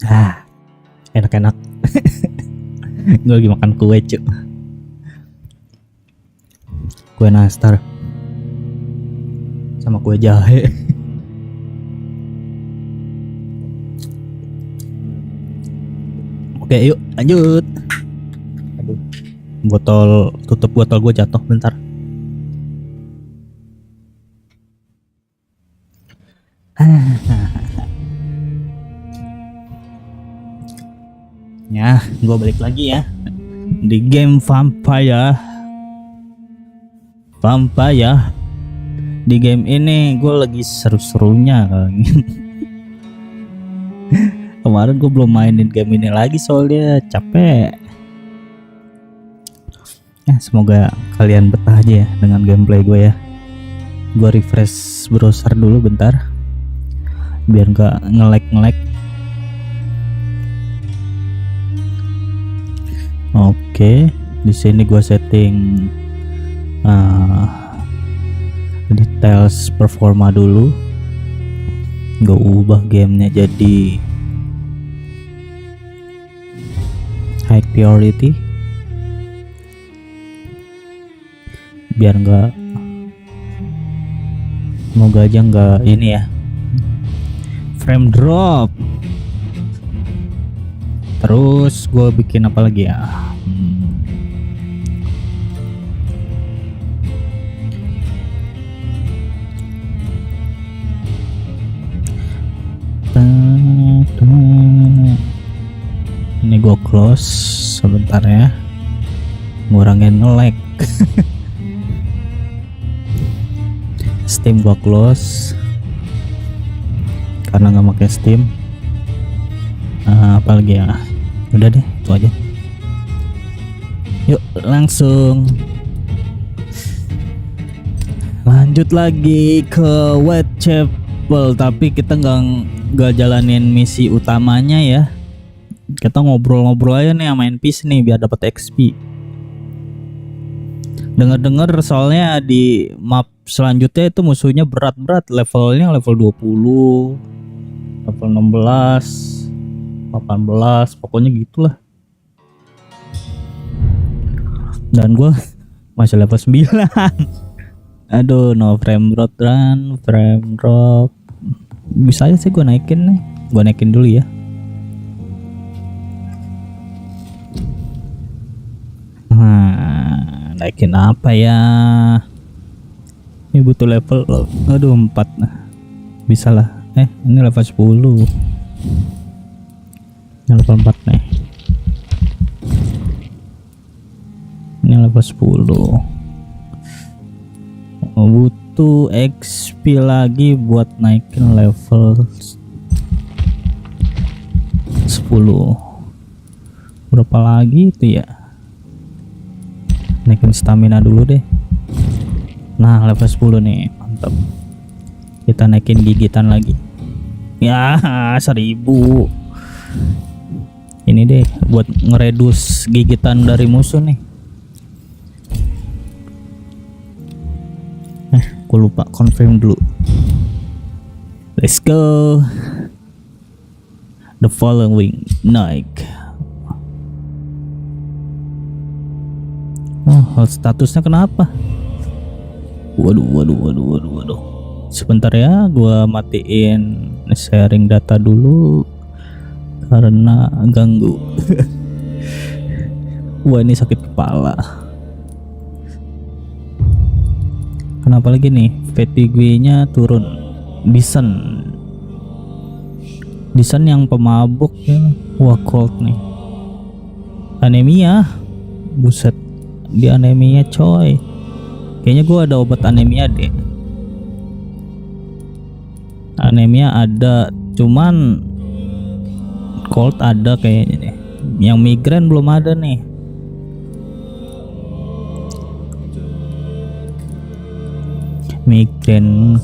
Ah, enak-enak. Gue lagi makan kue cuy. Kue nastar sama kue jahe. Oke, yuk lanjut. Aduh, tutup botol gue jatuh bentar. Ya, gue balik lagi ya di game Vampire. Di game ini gue lagi seru-serunya kali. Kemarin gue belum mainin game ini lagi soalnya capek. Ya, semoga kalian betah aja ya dengan gameplay gue ya. Gue refresh browser dulu bentar biar nggak nge-lag. Oke, di sini gue setting details performa dulu. Gue ubah gamenya jadi high priority biar nggak, semoga aja nggak ini ya frame drop. Terus gue bikin apa lagi ya? Ini gue close sebentar ya, ngurangin nge-lag. Steam gue close karena nggak pakai Steam. Apa lagi ya? Udah deh, itu aja. Yuk langsung lanjut lagi ke Whitechapel, tapi kita nggak jalanin misi utamanya ya. Kita ngobrol-ngobrol aja nih sama NPC nih biar dapat XP. Dengar-dengar soalnya di map selanjutnya itu musuhnya berat-berat, levelnya level 20, level 16, 18, pokoknya gitulah. Dan gue masih level 9. Aduh, no frame drop. Bisa aja sih gue naikin nih. Gue naikin dulu ya. Naikin apa ya? Ini butuh level, aduh 4. Bisa lah. Ini level 10. Ini level 4 nih. Ini level 10. Butuh XP lagi buat naikin level 10. Berapa lagi itu ya? Naikin stamina dulu deh. Nah, level 10 nih, mantap. Kita naikin gigitan lagi. Ya, 1000. Ini deh buat ngeredus gigitan dari musuh nih. Aku lupa confirm dulu. Let's go. The following night. Oh, statusnya kenapa? Waduh. Sebentar ya, gua matiin sharing data dulu karena ganggu. Wah, ini sakit kepala. Kenapa lagi nih? Fatigue-nya turun. Desain yang pemabuk ya. Wah, cold nih. Anemia. Buset. Di anemia coy. Kayaknya gua ada obat anemia deh. Anemia ada, cuman cold ada kayaknya nih. Yang migrain belum ada nih. Migrain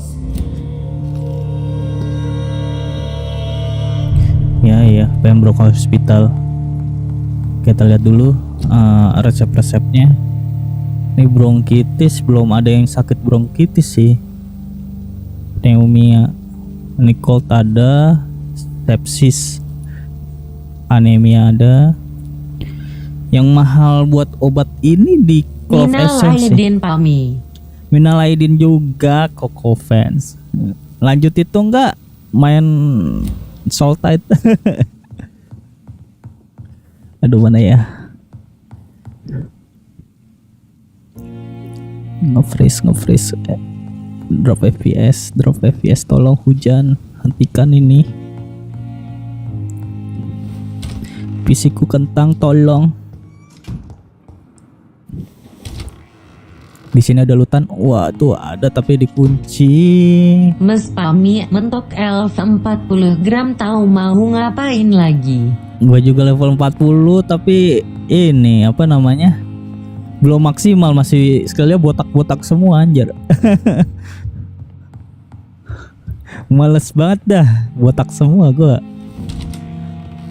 ya Pembroke Hospital. Kita lihat dulu resep-resepnya. Ini bronkitis, belum ada yang sakit bronkitis sih. Pneumonia, ini cold ada, sepsis, anemia ada. Yang mahal buat obat ini di Clove Essence. Minal Aidin juga Koko Fans. Lanjut itu enggak main Soul Tide. Aduh mana ya? Nge-freeze. Drop FPS, tolong hujan, hentikan ini. PC-ku kentang, tolong. Di sini ada lutan. Wah, tuh ada tapi dikunci. Mas Pami mentok elf 40 gram, tahu mau ngapain lagi? Gua juga level 40 tapi ini apa namanya? Belum maksimal, masih sekalinya botak-botak semua anjir. Males banget dah, botak semua gua.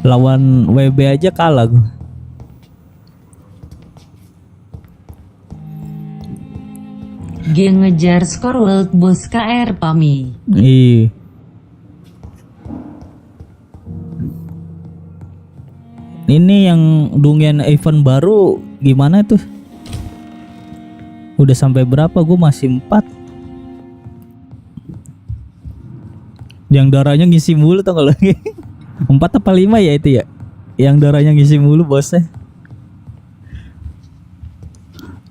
Lawan WB aja kalah gua. Ngejar skor World Boss KR Pami. Ih. Ini yang dungin event baru gimana tuh? Udah sampai berapa? Gue masih 4. Yang darahnya ngisi mulu tau gak lagi. 4 apa 5 ya itu ya? Yang darahnya ngisi mulu bosnya.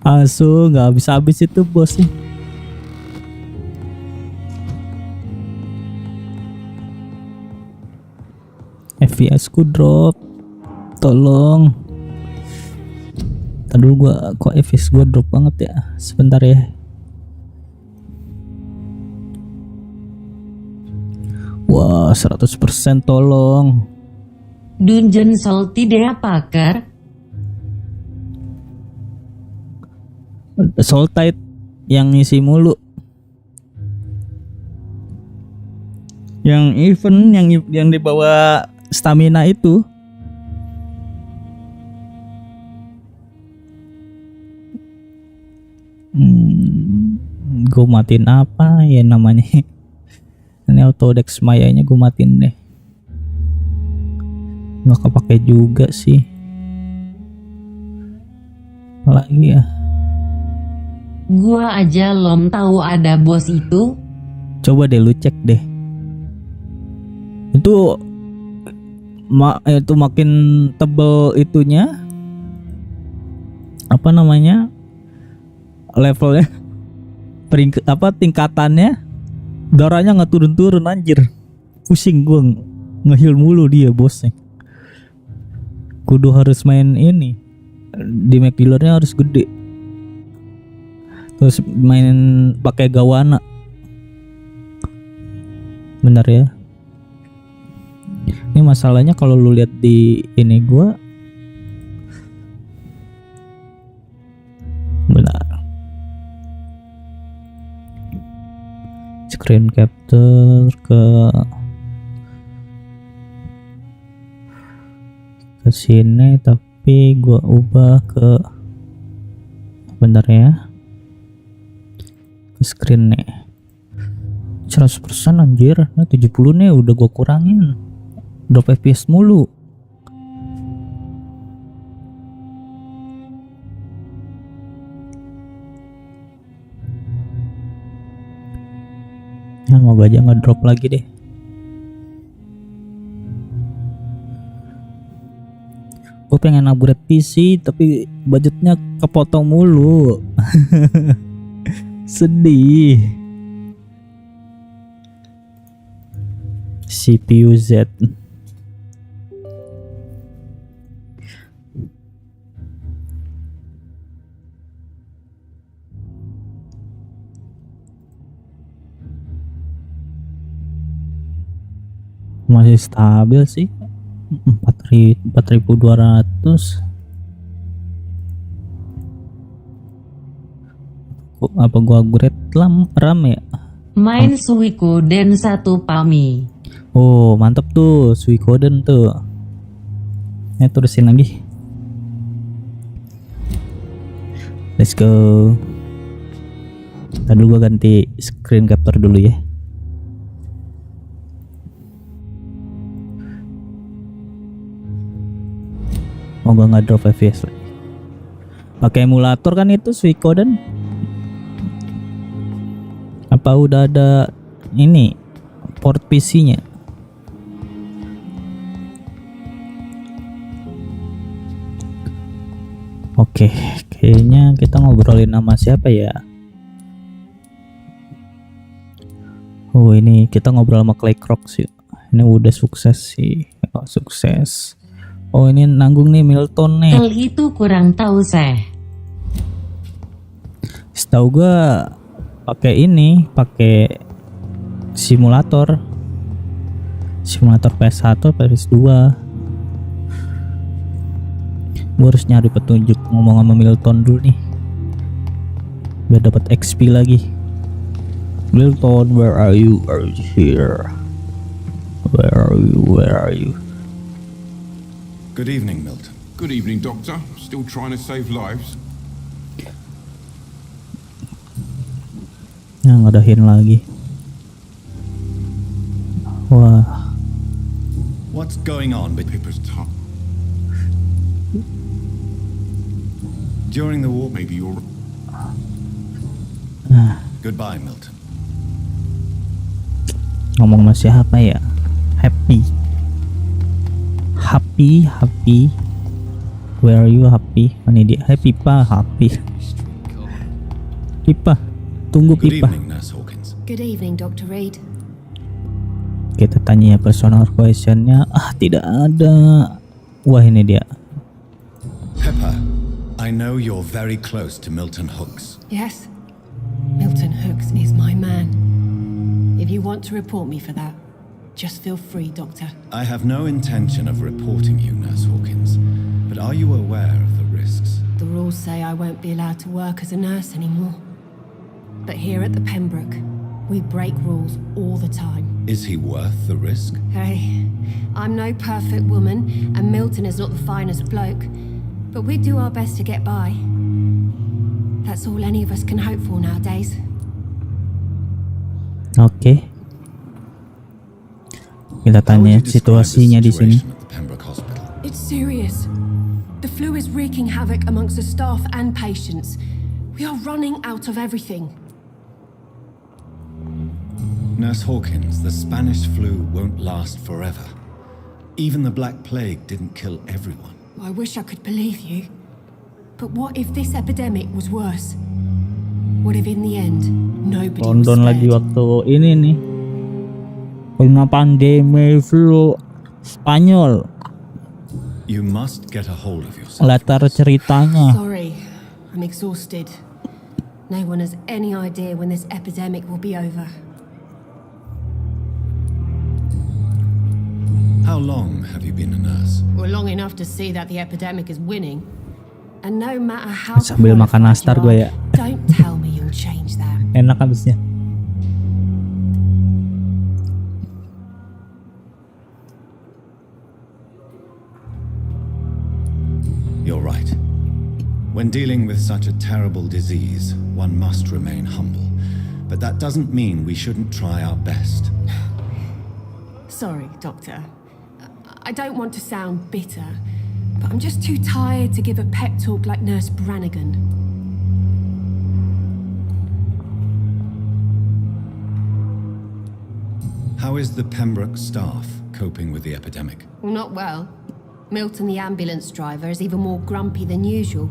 Asu nggak habis-habis itu bosnya. FPS ku drop, tolong. Tadi gua kok FPS gua drop banget ya. Sebentar ya. Wah 100% tolong. Dungeon Soul tidak pakar. Soul Tide yang ngisi mulu. Yang event yang dibawa stamina itu. Gue matiin apa ya namanya? Ini autodex mayanya gue matiin deh. Nggak kepake juga sih. Lagi ya. Gua aja belum tahu ada bos itu. Coba deh lu cek deh. Itu makin tebel itunya. Apa namanya? Levelnya. Tingkatannya. Darahnya nggak turun-turun anjir. Pusing gua nge-heal mulu dia bosnya. Kudu harus main ini. Di Mac dealernya harus gede. Terus main pakai gawana. Bener ya. Ini masalahnya kalau lu lihat di ini gua. Benar. Screen capture ke sini tapi gua ubah ke bentar ya. Screen nih 100% anjir. Nah 70 nih udah gua kurangin. Drop FPS mulu. Nah mau aja nggak drop lagi deh. Gue pengen upgrade PC tapi budgetnya kepotong mulu. Sedih. CPU Z. Masih stabil sih. 4200. Apa gua upgrade RAM ya? Main Suikoden 1 Pami. Oh mantep tuh Suikoden tuh. Terusin lagi. Let's go. Tadi gua ganti screen capture dulu ya. Oh gua nggak drop FPS lagi. Pakai emulator kan itu Suikoden. Apa udah ada ini port PC-nya? Oke, kayaknya kita ngobrolin sama siapa ya? Oh ini kita ngobrol sama Clay Crocs yuk. Ini udah sukses sih. Oh, sukses. Oh ini nanggung nih Milton nih. Hal itu kurang tahu saya. Setahu gua pakai ini, pakai simulator PS1, PS2. Gue harus nyari petunjuk, ngomong sama Milton dulu nih biar dapat XP lagi. Milton, where are you? Are you here? Where are you? Good evening, Milton. Good evening, Doctor. Still trying to save lives? Nah, ngadahin lagi. Wah. What's going on? Pippa's tough. During the war, Maybe you're... goodbye, Milton. Ngomong sama siapa ya? Happy. Where are you, Happy? Ini dia. Happy pa, Happy. Pipa, tunggu Good Pipa. evening, Nurse Hawkins. Good evening, Dr. Reed. Kita tanya personal questionnya. Tidak ada. Wah ini dia. Pepper, I know you're very close to Milton Hooks. Yes? Milton Hooks is my man. If you want to report me for that, just feel free, Doctor. I have no intention of reporting you, Nurse Hawkins, but are you aware of the risks? The rules say I won't be allowed to work as a nurse anymore. But here at the Pembroke, we break rules all the time. Is he worth the risk? Hey, I'm no perfect woman, and Milton is not the finest bloke, but we do our best to get by. That's all any of us can hope for nowadays. Oke. Kita How would tanya you describe the situasinya di sini. situation at the Pembroke Hospital? It's serious. The flu is wreaking havoc amongst the staff and patients. We are running out of everything. Nurse Hawkins, the Spanish flu won't last forever. Even the Black Plague didn't kill everyone. I wish I could believe you. But what if this epidemic was worse? What if in the end, nobody was London lagi spared? waktu ini nih. Kena pandemi flu Spanyol. You must get a hold of yourself. Latar ceritanya. Sorry, I'm exhausted. No one has any idea when this epidemic will be over. How long have you been a nurse? We're long enough to see that the epidemic is winning. And no matter how Sambil makan qualified nastar you gue are, ya. don't tell me you'll change that. Enak habisnya. You're right. When dealing with such a terrible disease, one must remain humble. But that doesn't mean we shouldn't try our best. Sorry, Doctor. I don't want to sound bitter, but I'm just too tired to give a pep talk like Nurse Brannigan. How is the Pembroke staff coping with the epidemic? Well, not well. Milton, the ambulance driver, is even more grumpy than usual,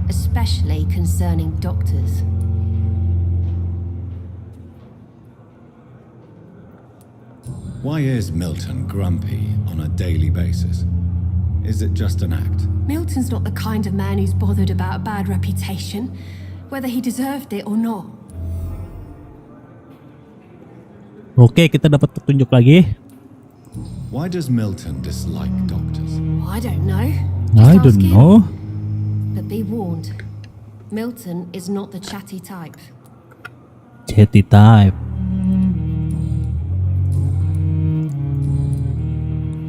especially concerning doctors. Why is Milton grumpy on a daily basis? Is it just an act? Milton's not the kind of man who's bothered about a bad reputation, whether he deserved it or not. Oke, kita dapat petunjuk lagi. Why does Milton dislike doctors? I don't know. I Just ask don't him. know. But be warned, Milton is not the chatty type. Chatty type.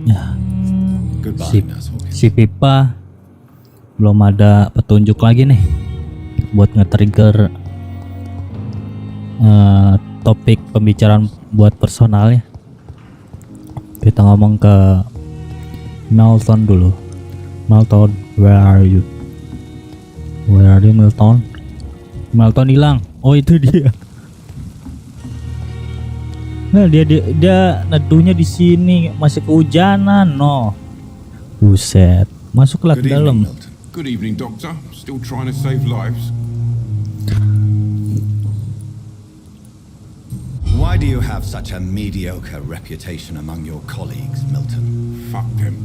Ya, Goodbye, Nurse Hawkins. si Pipa belum ada petunjuk lagi nih buat nge-trigger topik pembicaraan buat personalnya. Kita ngomong ke Milton dulu. Milton, where are you? Where are you, Milton? Milton hilang. Oh, itu dia. Nah, dia neduhnya di sini, masih kehujanan. No. Buset. Masuklah ke Good dalam. evening, Milton. Good evening, Doctor. Still trying to save lives? Why do you have such a mediocre reputation among your colleagues, Milton? Fuck them.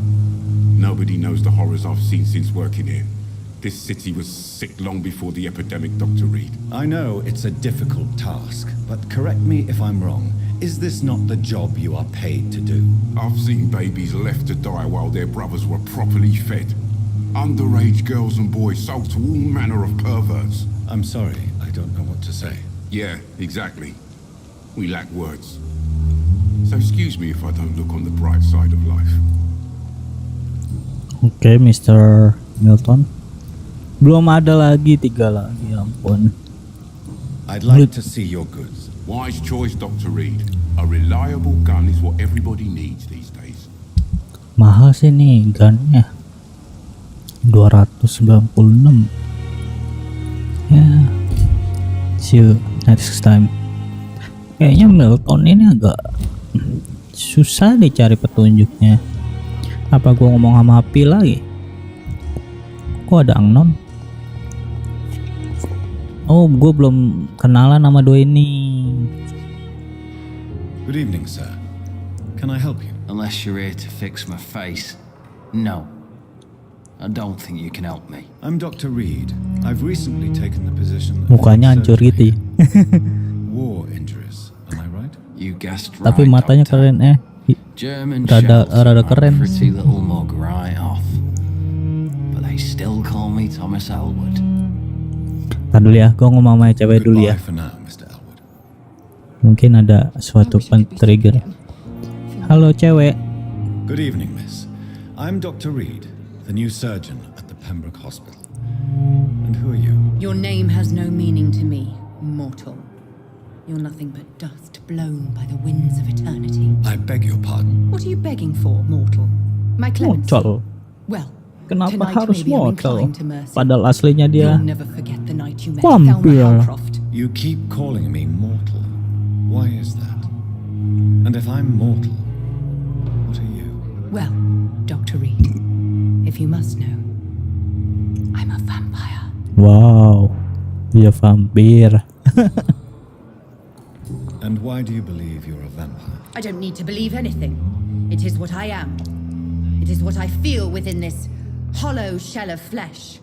Nobody knows the horrors I've seen since working here. This city was sick long before the epidemic, Dr. Reed. I know it's a difficult task, but correct me if I'm wrong. Is this not the job you are paid to do? I've seen babies left to die while their brothers were properly fed. Underage girls and boys sold to all manner of perverts. I'm sorry, I don't know what to say. Yeah, exactly. We lack words. So excuse me if I don't look on the bright side of life. Oke, Mr. Milton. Belum ada lagi, 3 lagi, ampun. I'd like to see your goods. Wise choice, Dr. Reed. A reliable gun is what everybody needs these days. Mahal sih nih gunnya. 296. Ya. See you next time. Kayaknya Milton ini agak susah dicari petunjuknya. Apa gua ngomong sama Happy lagi? Kok ada Angnon? Oh, gue belum kenalan sama dua ini. Good evening, sir. Can I help you? Unless you're here to fix my face. No. I don't think you can help me. I'm Dr. Reed. I've recently taken the position of Mukanya hancur gitu ya. war injuries. Am I right? You guessed right, Tapi matanya Doctor. keren German Rada shells keren. are a pretty little mug right off. But they still call me Thomas Elwood. Ntar dulu ya, gue ngomong sama cewek dulu ya. Goodbye for now, Mr. Elwood. Mungkin ada suatu trigger. Halo cewek. Good evening, miss. I'm Dr. Reed, the new surgeon at the Pembroke Hospital. And who are you? Your name has no meaning to me, mortal. You're nothing but dust blown by the winds of eternity. I beg your pardon. What are you begging for, mortal? My clemency? Mortal. Well, Kenapa tonight harus maybe I'm mortal? inclined to mercy. Padahal aslinya dia You'll never forget the night you met vampir. Thelma Howcroft. You keep calling me mortal. Why is that? And if I'm mortal, what are you? Well, Dr. Reed, if you must know, I'm a vampire. wow. Dia vampir. And why do you believe you're a vampire? I don't need to believe anything. It is what I am. It is what I feel within this hollow shell of flesh.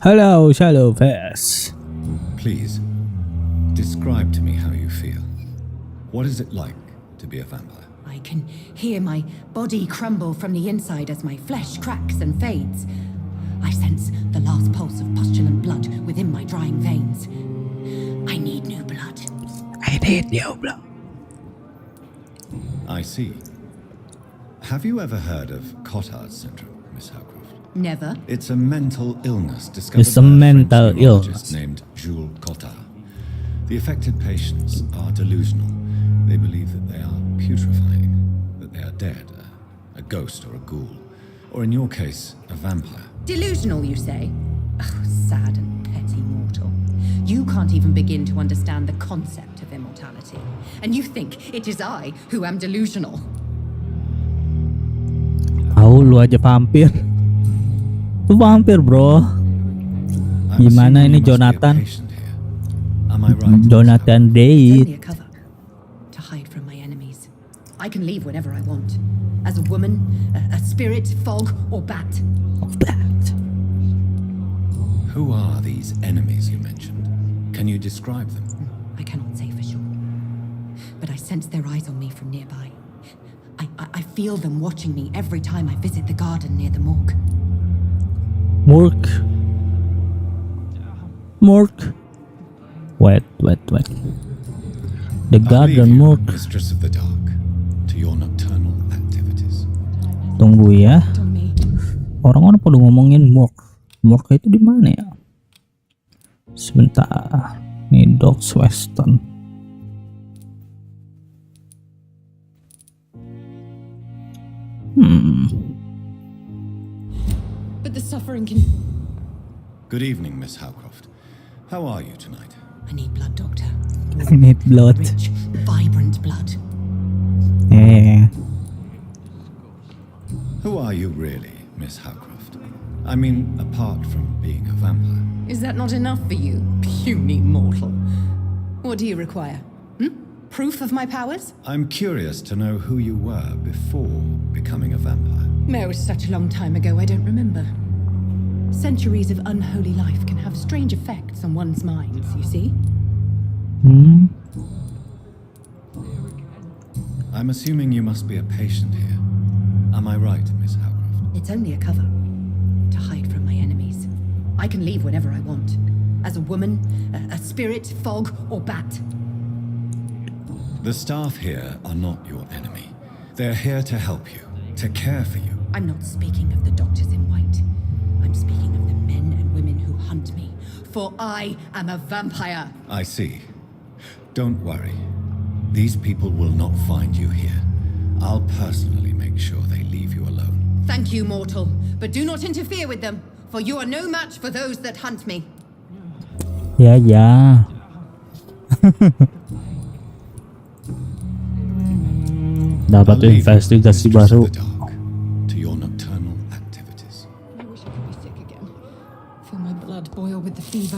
Halo, shallow face. Please, describe to me how you feel. What is it like to be a vampire? I can hear my body crumble from the inside as my flesh cracks and fades. I sense the last pulse of pustulant blood within my drying veins. I need new blood. I need you, bro. I see. Have you ever heard of Cotard's syndrome, Miss Howcroft? Never. It's a mental illness discovered It's a by mental French neurologist illness. named Jules Cotard. The affected patients are delusional. They believe that they are putrefying, that they are dead, a ghost or a ghoul, or in your case, a vampire. Delusional, you say? Oh, sad and petty mortal. You can't even begin to understand the concept of immortality. And you think it is I who am delusional. Tahu lu aja vampir. Lu vampir, bro. I'm Gimana assuming ini you must be a Jonathan? patient here. Am I right? Jonathan It's Date. only a cover to hide from my enemies. I can leave whenever I want. As a woman, a spirit, fog, or bat. Of that. Who are these enemies you mentioned? Can you describe them? I cannot say for sure. But I sense their eyes on me from nearby. I feel them watching me every time I visit the garden near the morgue. Mork. Wait. The I'll leave garden you, mork. mistress of the dark, to your nocturnal activities. Tunggu ya. On me. Orang-orang pada ngomongin mork. Mork itu di mana ya? Sebentar. Ini Docs Western. but the suffering can... Good evening, Miss Howcroft. How are you tonight? I need blood, Doctor. Need blood. Rich, vibrant blood. Who are you really, Miss Howcroft? I mean, apart from being a vampire. Is that not enough for you, puny mortal? What do you require? Proof of my powers? I'm curious to know who you were before becoming a vampire. It was such a long time ago, I don't remember. Centuries of unholy life can have strange effects on one's minds, you see? I'm assuming you must be a patient here. Am I right, Miss Howcroft? It's only a cover. To hide from my enemies. I can leave whenever I want. As a woman, a spirit, fog, or bat. The staff here are not your enemy. They're here to help you, to care for you. I'm not speaking of the doctors in white. I'm speaking of the men and women who hunt me. For I am a vampire. I see. Don't worry. These people will not find you here. I'll personally make sure they leave you alone. Thank you, mortal. But do not interfere with them, for you are no match for those that hunt me. Ya. Dapat I'll leave you investigasi mistress baru. of the dark, to your nocturnal activities. I wish I could be sick again. Feel my blood boil with the fever.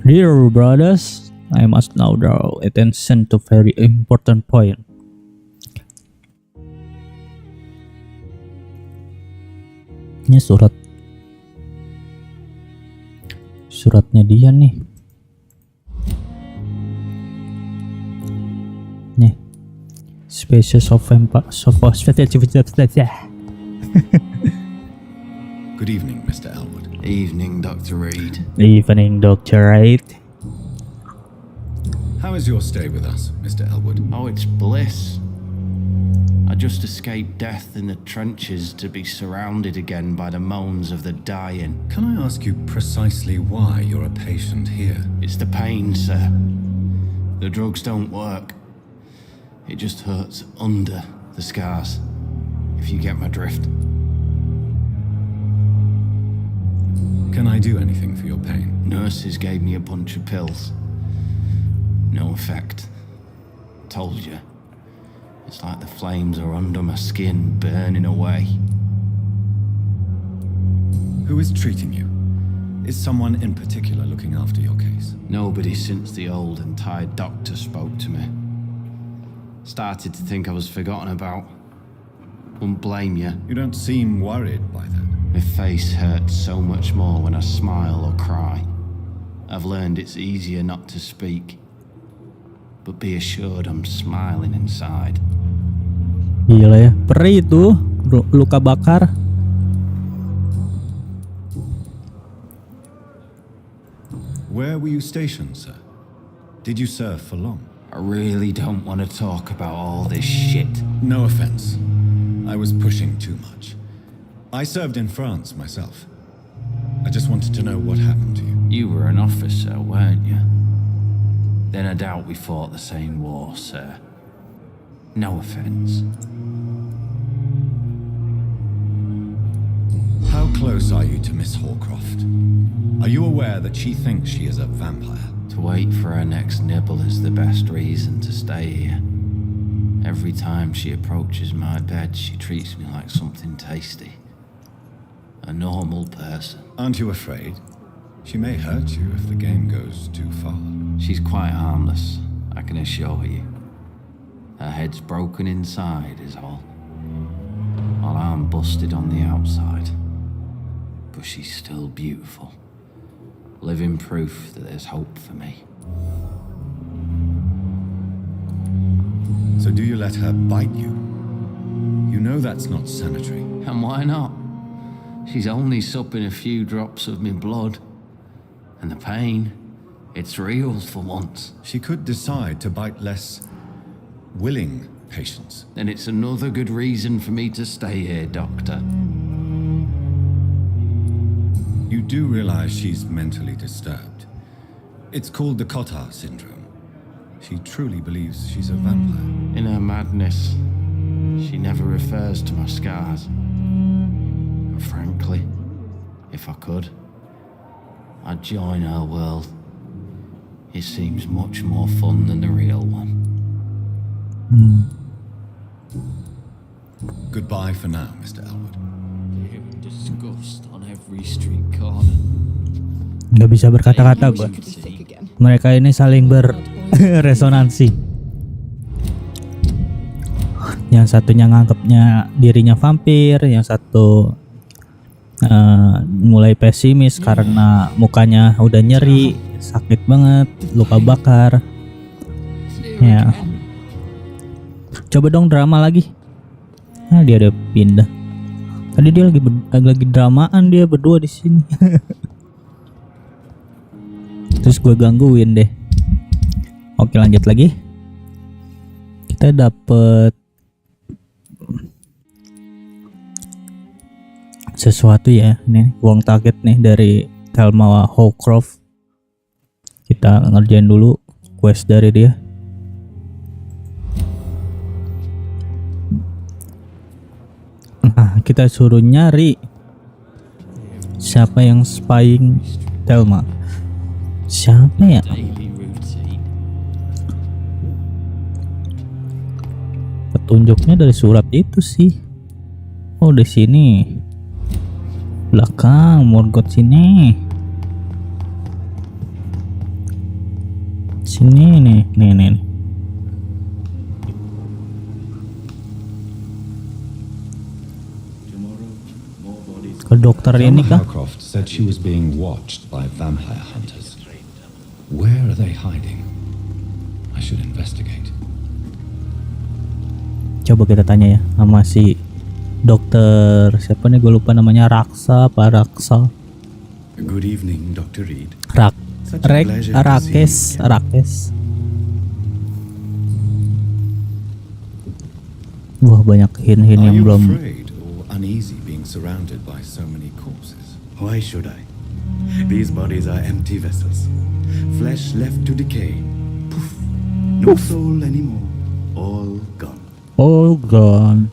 Dear brothers, I must now draw attention to very important point. Ini suratnya dia nih. Nih, species of vampire. Good evening, Mr. Elwood. Evening, Dr. Reed. Evening, Dr. Reed. How is your stay with us, Mr. Elwood? Oh, it's bliss. I just escaped death in the trenches to be surrounded again by the moans of the dying. Can I ask you precisely why you're a patient here? It's the pain, sir. The drugs don't work. It just hurts under the scars, if you get my drift. Can I do anything for your pain? Nurses gave me a bunch of pills. No effect. Told you. It's like the flames are under my skin, burning away. Who is treating you? Is someone in particular looking after your case? Nobody since the old and tired doctor spoke to me. Started to think I was forgotten about. Wouldn't blame you. You don't seem worried by that. My face hurts so much more when I smile or cry. I've learned it's easier not to speak. But be assured I'm smiling inside. Gila ya, perih itu luka bakar. Where were you stationed, sir? Did you serve for long? I really don't want to talk about all this shit. No offense. I was pushing too much. I served in France myself. I just wanted to know what happened to you. You were an officer, weren't you? Then I doubt we fought the same war, sir. No offense. How close are you to Miss Hawcroft? Are you aware that she thinks she is a vampire? To wait for her next nibble is the best reason to stay here. Every time she approaches my bed, she treats me like something tasty. A normal person. Aren't you afraid? She may hurt you if the game goes too far. She's quite harmless, I can assure you. Her head's broken inside is all. While I'm busted on the outside. But she's still beautiful. Living proof that there's hope for me. So do you let her bite you? You know that's not sanitary. And why not? She's only supping a few drops of me blood. And the pain, it's real for once. She could decide to bite less willing patients. Then it's another good reason for me to stay here, Doctor. You do realize she's mentally disturbed. It's called the Cotard syndrome. She truly believes she's a vampire. In her madness, She never refers to my scars. But frankly, if I could, I'd join her world. It seems much more fun than the real one. Goodbye for now, Mr. Elwood. Disgust on every street corner. Nggak bisa berkata-kata gua. Mereka ini saling berresonansi. Yang satunya nganggapnya dirinya vampir, yang satu mulai pesimis karena mukanya udah nyeri, sakit banget, luka bakar. Ya. Coba dong drama lagi. Nah, dia udah pindah. Tadi dia lagi dramaan dia berdua di sini. Terus gue gangguin deh. Oke, lanjut lagi. Kita dapet sesuatu ya. Ini uang target nih dari Thelma Hawcroft. Kita ngerjain dulu quest dari dia. Nah, kita suruh nyari siapa yang spying Thelma. Siapa ya? Petunjuknya dari surat itu sih. Oh, di sini. Belakang Morgoth sini. Sini nih, nih. Ke dokter ini kah? Hawcroft said she was being watched by vampire hunters. Where are they hiding? I should investigate. Coba kita tanya ya sama si dokter siapa nih, gue lupa namanya, Raksa. Good evening, Dr. Reed. Rakes. Wah, banyak hint-hint yang belum. Afraid or uneasy being surrounded by so many corpses? Why should I? These bodies are empty vessels. Flesh left to decay. Poof. No soul anymore. All gone. All gone.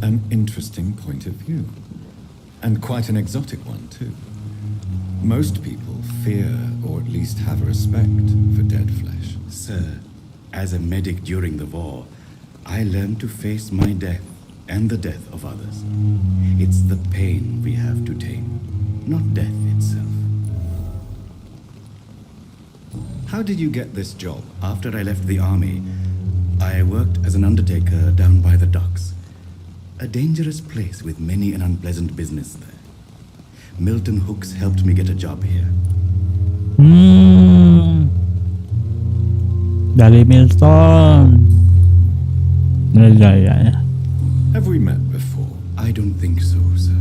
An interesting point of view. And quite an exotic one, too. Most people fear, or at least have respect, for dead flesh. Sir, as a medic during the war, I learned to face my death and the death of others. It's the pain we have to tame, not death itself. How did you get this job? After I left the army, I worked as an undertaker down by the docks. A dangerous place with many an unpleasant business there. Milton Hooks helped me get a job here. Dari Milton. Ya. Have we met before? I don't think so, sir.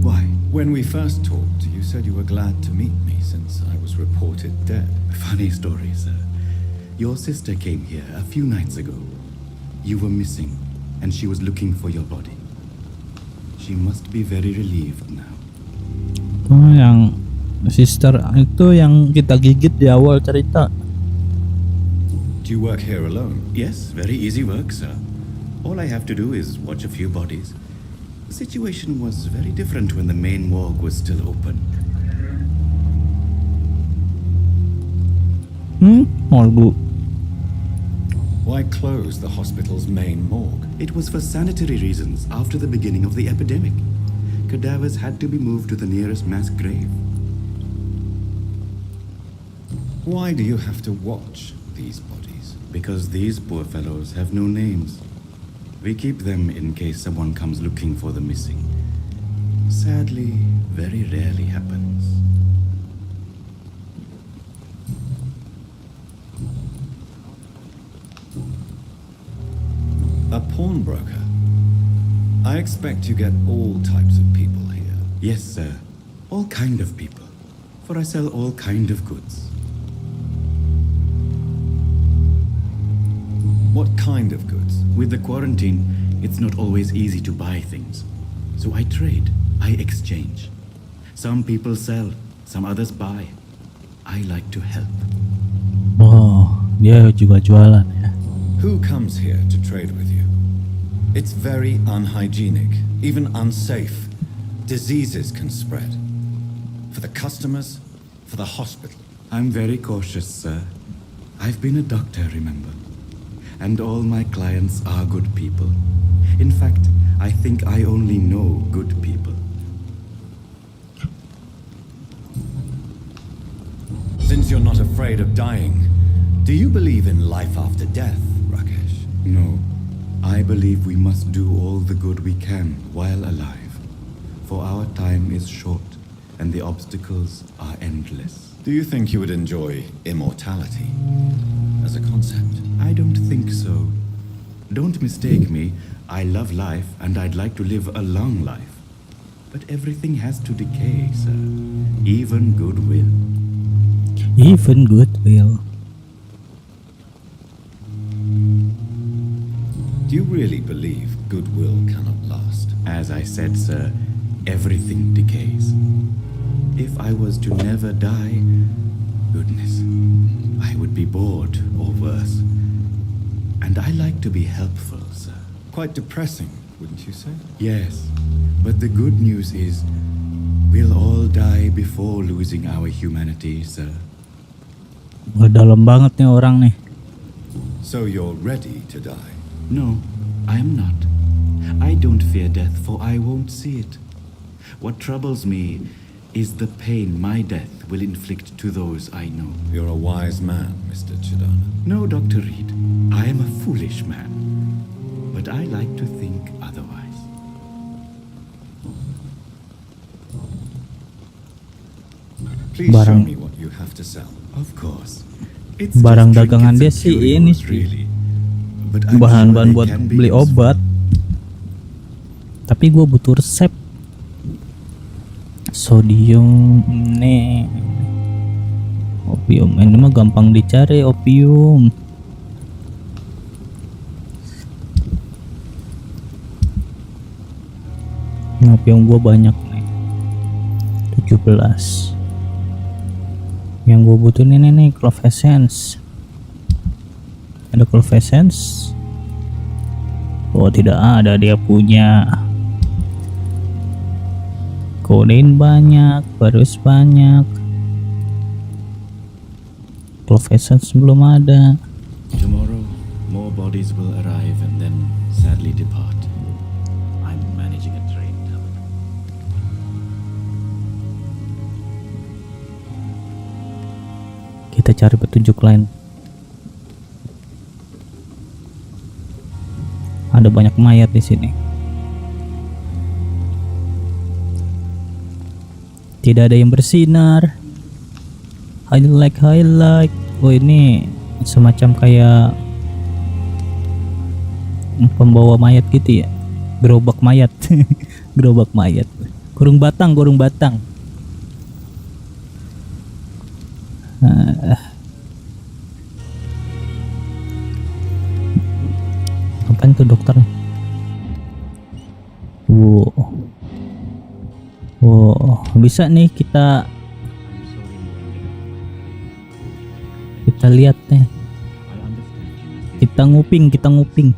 Why? When we first talked, you said you were glad to meet me since I was reported dead. Funny story, sir. Your sister came here a few nights ago. You were missing, and she was looking for your body. She must be very relieved now. Oh, yang sister itu yang kita gigit di awal cerita. Do you work here alone? Yes, very easy work, sir. All I have to do is watch a few bodies. The situation was very different when the main morgue was still open. Morgue. Why close the hospital's main morgue? It was for sanitary reasons after the beginning of the epidemic. Cadavers had to be moved to the nearest mass grave. Why do you have to watch these bodies? Because these poor fellows have no names. We keep them in case someone comes looking for the missing. Sadly, very rarely happens. A pawnbroker? I expect you get all types of people here. Yes, sir. All kind of people. For I sell all kind of goods. What kind of goods? With the quarantine, it's not always easy to buy things. So I trade, I exchange. Some people sell, some others buy. I like to help. Oh, dia juga jualan ya. Who comes here to trade with you? It's very unhygienic, even unsafe. Diseases can spread. For the customers, for the hospital. I'm very cautious, sir. I've been a doctor, remember? And all my clients are good people. In fact, I think I only know good people. Since you're not afraid of dying, do you believe in life after death, Rakesh? No, I believe we must do all the good we can while alive. For our time is short, and the obstacles are endless. Do you think you would enjoy immortality as a concept? I don't think so. Don't mistake me. I love life, and I'd like to live a long life. But everything has to decay, sir. Even goodwill. Even goodwill. Do you really believe goodwill cannot last? As I said, sir, everything decays. If I was to never die, goodness, I would be bored or worse. And I like to be helpful, sir. Quite depressing, wouldn't you say? Yes, but the good news is we'll all die before losing our humanity, sir. Wah, dalam banget nih orang nih. So you're ready to die? No, I am not. I don't fear death, for I won't see it. What troubles me is the pain my death will inflict to those I know. You're a wise man, Mr. Chidana. No, Dr. Reed, I am a foolish man, but I like to think otherwise. Please show me what you have to sell. Of course. It's Barang just dagangan dia trinkets and sih ini curios, sih. really. But I'm Bahan-bahan sure buat they can be beli useful. obat. Tapi gue butuh resep. Sodium nih. Opium ini mah gampang dicari opium. Nah, opium gue banyak nih. 17. Yang gue butuhin ini nih clove essence. Ada clove essence? Oh, tidak ada, dia punya. Kodein banyak, barus banyak. Clove essence belum ada. Tomorrow, more bodies will arrive and then sadly depart. I'm managing a train. Kita cari petunjuk lain. Ada banyak mayat di sini. Tidak ada yang bersinar. Highlight. Oh, ini semacam kayak pembawa mayat gitu ya. Gerobak mayat. Gerobak mayat. Kurung batang. Apaan tuh dokter? Wow, bisa nih kita lihat nih. Kita nguping.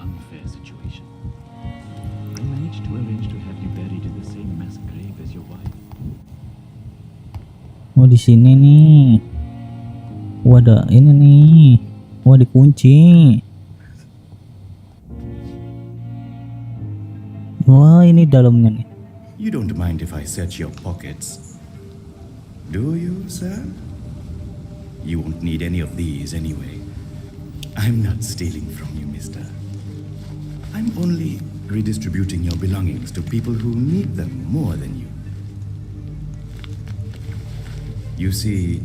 Oh, di sini nih. Wadah, ini nih. Wah, dikunci. Wah, ini dalamnya nih. You don't mind if I search your pockets, do you, sir? You won't need any of these anyway. I'm not stealing from you, mister. I'm only redistributing your belongings to people who need them more than you. You see,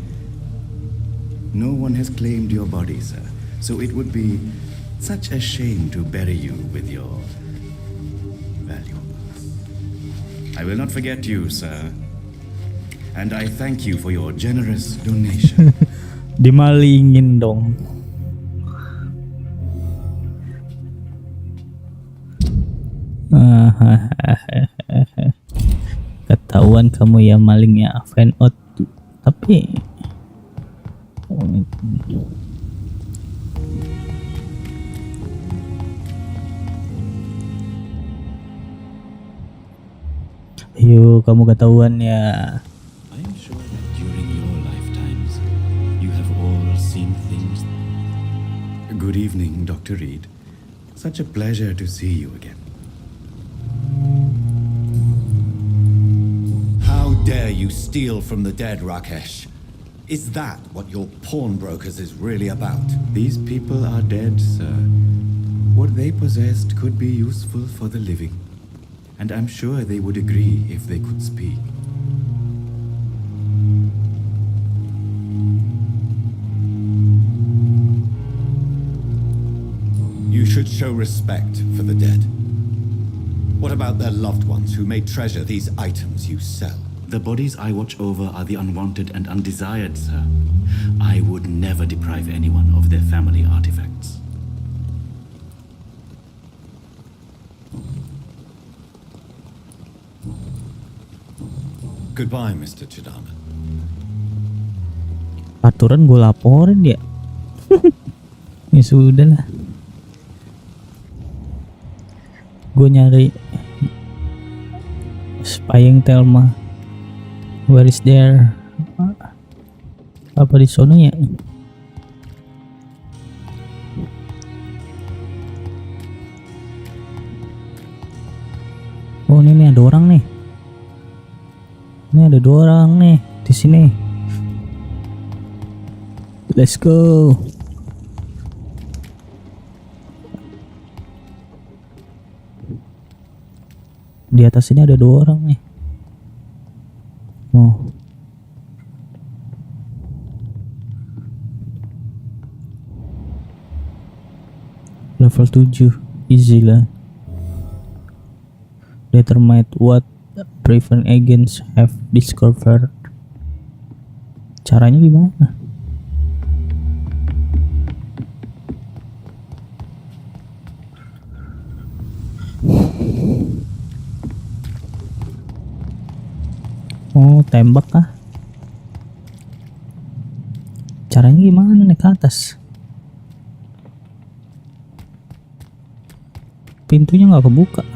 no one has claimed your body, sir, so it would be such a shame to bury you with your valuables. I will not forget you, sir, and I thank you for your generous donation. Dimalingin dong. Ketahuan kamu ya malingnya fan out. Tapi Ayo, kamu ketahuan ya. I am sure that during your lifetimes, you have all seen things. Good evening, Dr. Reed. Such a pleasure to see you again. How dare you steal from the dead, Rakesh? Is that what your pawnbrokers is really about? These people are dead, sir. What they possessed could be useful for the living, and I'm sure they would agree if they could speak. You should show respect for the dead. What about their loved ones who may treasure these items you sell? The bodies I watch over are the unwanted and undesired, sir. I would never deprive anyone of their family artifacts. Goodbye, Mr. Chidama. Aturan gue laporin ya. Ya sudah lah. Gue nyari spying Thelma. Where is there? Apa di sono ya? Oh ini ada orang nih. Ini ada 2 orang nih di sini. Let's go. Di atas ini ada 2 orang nih. Oh. Level 7 easy lah. Determine what prevent agents have discovered. Caranya gimana? Oh, tembak kah? Caranya gimana naik ke atas? Pintunya nggak kebuka.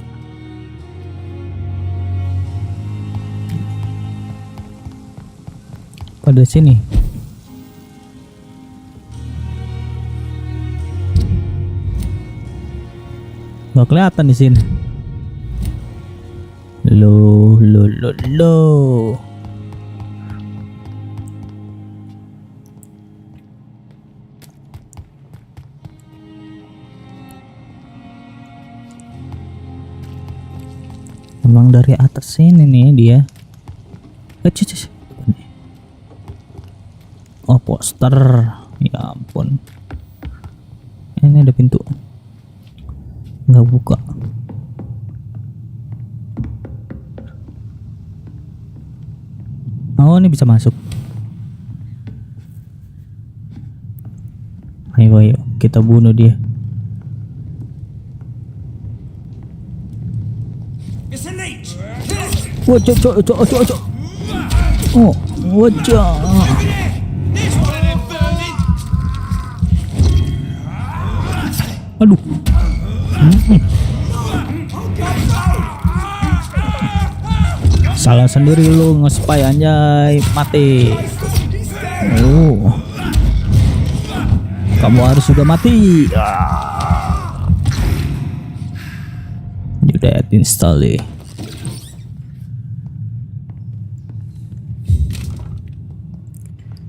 Pada sini. Nggak kelihatan di sini. Lo. Emang dari atas sini nih dia. Oh poster. Ya ampun. Ini ada pintu. Nggak buka. Oh ini bisa masuk. Ayo kita bunuh dia. Wajah. Oh wajah. Aduh. Salah sendiri lu nge-spy anjay, mati. Oh. Kamu harus juga mati. You dead instantly.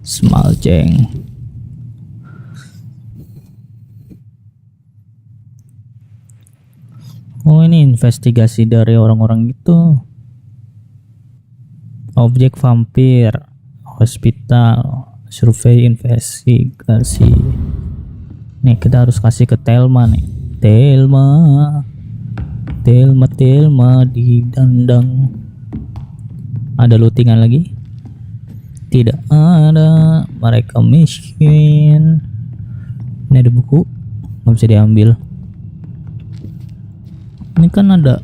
Small jeng. Oh ini investigasi dari orang-orang itu. Objek vampir, hospital, survei investigasi. Nih kita harus kasih ke Thelma nih. Thelma di dandang. Ada lootingan lagi? Tidak ada. Mereka miskin. Ini ada buku, nggak bisa diambil. Ini kan ada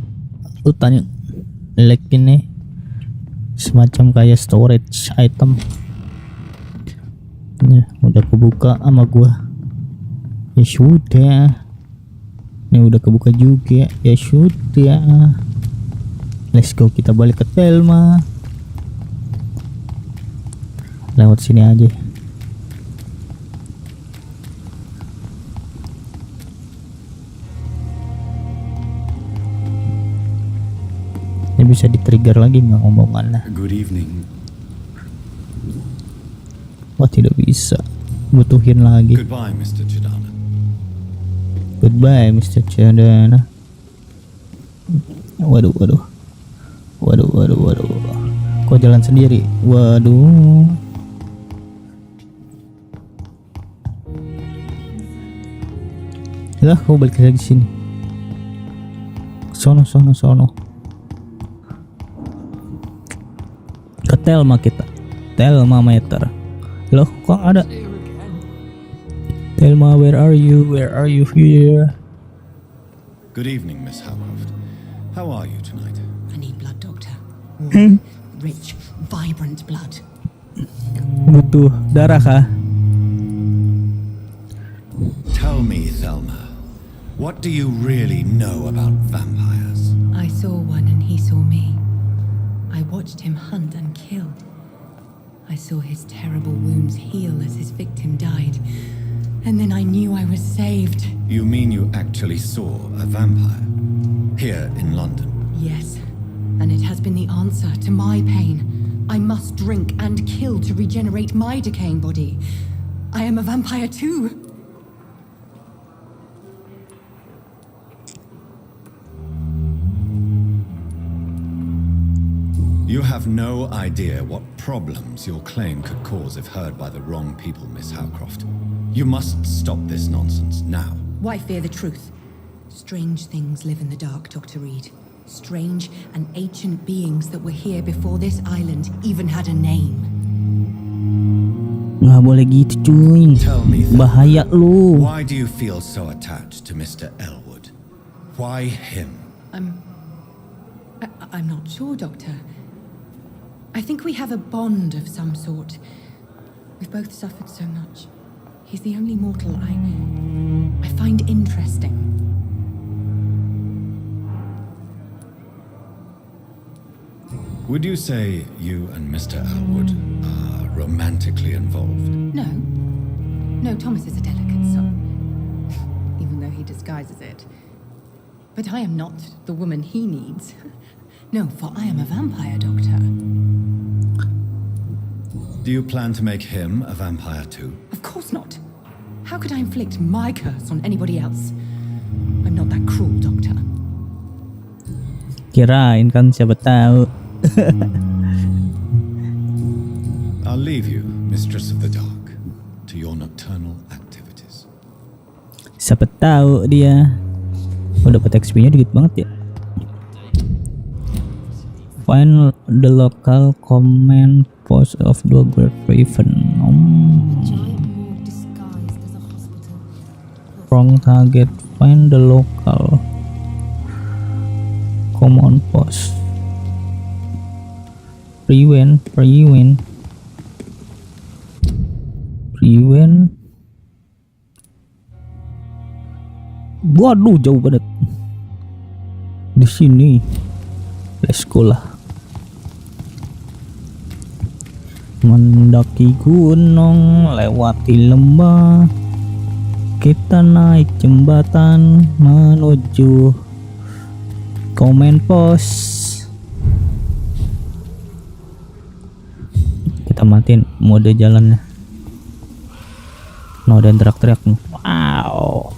urutannya like ini. Semacam kayak storage item. Ini udah kebuka sama gua. Ya sudah. Ini udah kebuka juga. Ya sudah. Let's go, kita balik ke Thelma. Lewat sini aja. Ini bisa di-trigger lagi nggak ngomongannya? Good evening. Wah, tidak bisa. Butuhin lagi. Goodbye, Mr. Chidana. Goodbye, Mr. Chandana. Waduh. Kok jalan sendiri? Waduh. Lah, kau balik lagi sini. Sono. Ke Thelma kita. Thelma meter. Loh, kok ada? Thelma, where are you? Where are you here? Good evening, Miss Howcroft. How are you tonight? I need blood, Doctor. Warm, rich, vibrant blood. Butuh darah kah? Tell me, Thelma, what do you really know about vampires? I saw one and he saw me. I watched him hunt and kill. I saw his terrible wounds heal as his victim died. And then I knew I was saved. You mean you actually saw a vampire? Here in London? Yes. And it has been the answer to my pain. I must drink and kill to regenerate my decaying body. I am a vampire too. You have no idea what problems your claim could cause if heard by the wrong people, Miss Howcroft. You must stop this nonsense now. Why fear the truth? Strange things live in the dark, Dr. Reed. Strange and ancient beings that were here before this island even had a name. Nggak boleh gitu, cuy. Tell me, Bahaya lu. why do you feel so attached to Mr. Elwood? Why him? I'm not sure, Doctor. I think we have a bond of some sort. We've both suffered so much. He's the only mortal I find interesting. Would you say you and Mr. Elwood are romantically involved? No. No, Thomas is a delicate soul. Even though he disguises it. But I am not the woman he needs. No, for I am a vampire, Doctor. Do you plan to make him a vampire too? Of course not. How could I inflict my curse on anybody else? I'm not that cruel, Doctor. Kirain kan, siapa tahu. I'll leave you, Mistress of the Dark, to your nocturnal activities. Siapa tahu dia. Oh, dapat XP-nya dikit banget ya. Find the local command post of Dogger Raven. Wrong target. Find the local command post. Prevent. Waduh, jauh banget. Di sini. Let's go lah. Mendaki gunung, lewati lembah, kita naik jembatan menuju command post. Kita matiin mode jalannya. No, dan teriak-teriak. Wow.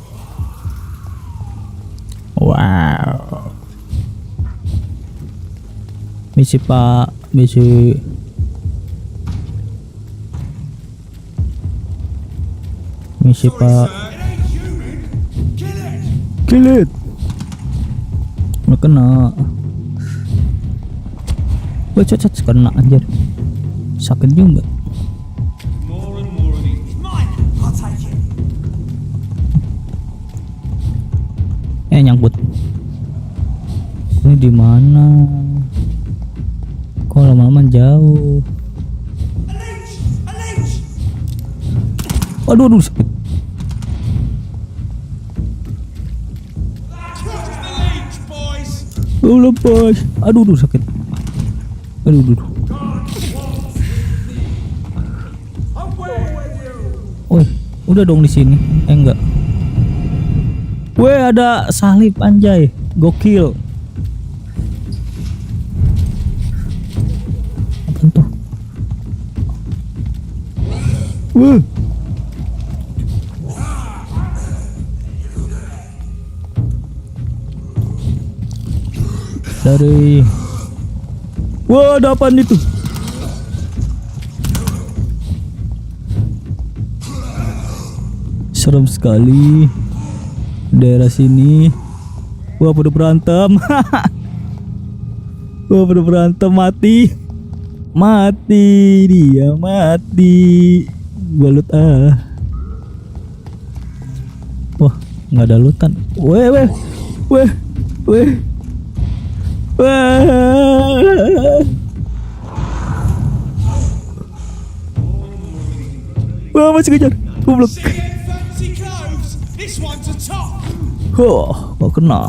Misi Pak, misi. Misi Pak. Kill it. Nggak kena. Bacot kena anjir. Sakit juga. Nyangkut. Ini di mana? Kok lama-lama jauh? Aduh, sakit. Lepas. Aduh, sakit. Aduh. Woi, udah dong di sini. Enggak. Weh, ada salib anjay. Gokil. Apa tuh? Wah. Dari. Wah, ada apaan itu? Serem sekali daerah sini. Wah, pada berantem. Wah, pada berantem. Mati dia, mati. Balut Wah, nggak ada lutan. Weh. Wah, masih kejar. Goblok. Kok kena.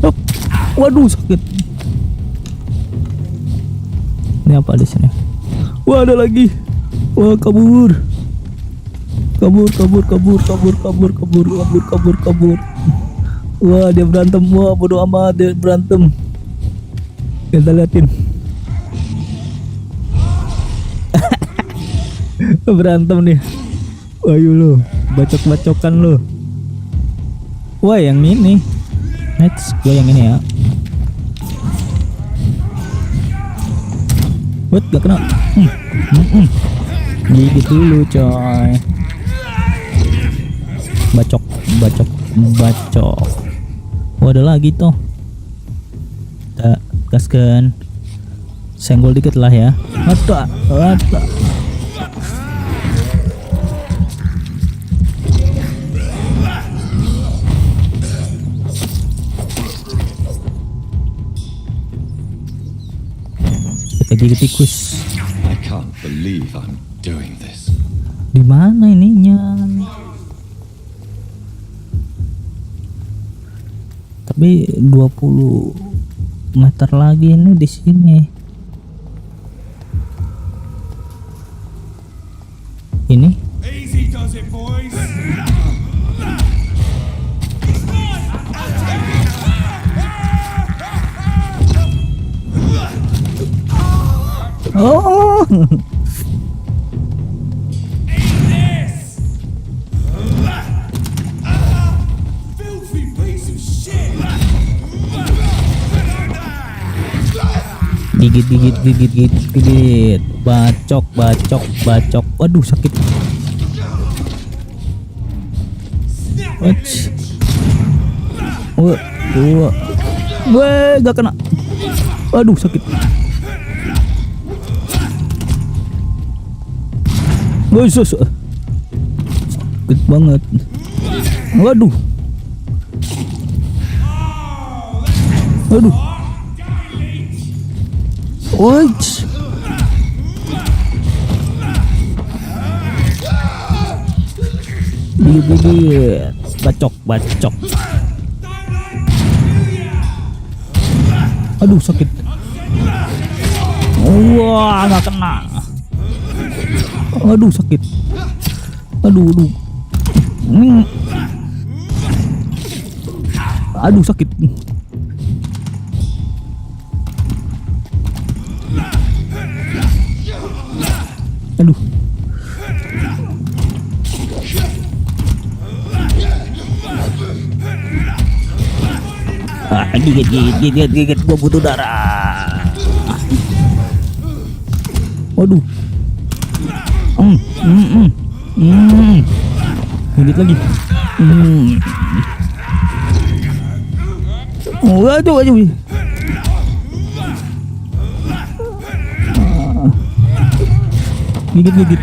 Hop. Waduh, sakit. Ini apa di sini? Wah, ada lagi. Wah, kabur. Wah, dia berantem. Wah, bodo amat, dia berantem. Kita liatin. Berantem nih. Ayo lo, bacok-bacokan lo. Wah, yang ini. Next, gue yang ini ya. What, gak kena. Gigit dulu coy. Bacok. Oh, ada lagi tuh. Kita gaskan. Senggol dikit lah ya. Mata. Kita gigit tikus. I can't believe I'm doing this. Di mana ininya? Tapi 20 meter lagi ini di sini. Ini? Easy does it, boys. Oh. Gigit. Bacok. Waduh, sakit. Wah, gak kena. Waduh, sakit. Wah, sakit banget. Waduh. Woi. Gigit. Bacok. Aduh, sakit. Wah, nggak kena. Aduh, sakit. Aduh. Aduh, sakit. Aduh. Gigit, gua butuh darah. Waduh. Gigit lagi. Waduh. Gigit.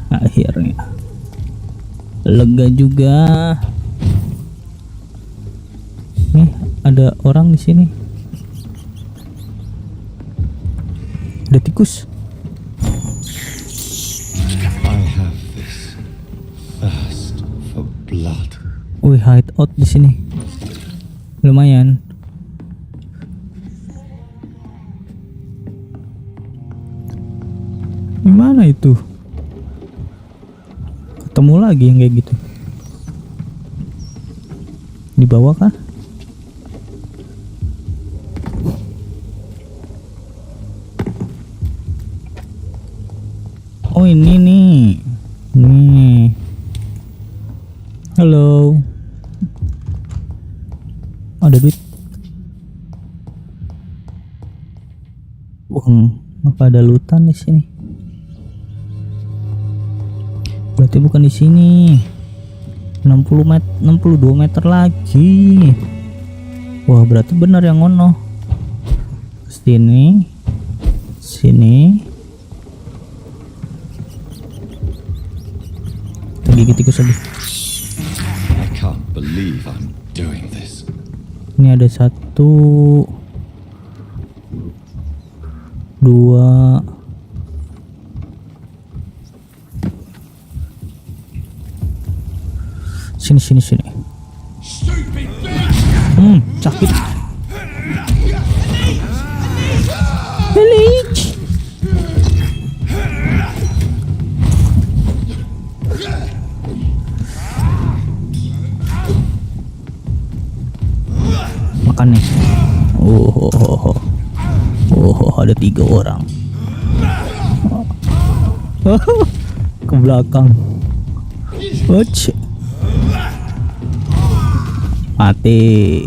Akhirnya lega juga. Nih, ada orang di sini. Ada tikus. I have this thirst for blood. Wih, hideout di sini. Lumayan. Gimana itu? Ketemu lagi yang kayak gitu. Di bawah kah? Oh ini nih. Nih. Halo. Ada duit. Apa ada lutan di sini? Berarti bukan di sini. 62 meter lagi. Wah, berarti benar yang ngono. Sini. Sini. Gigit tikus lagi. I can't believe I'm doing this. Ini ada 1 2 sini. Sakit. Village. Makan nih. Ada 3 orang. Ke belakang. Mati.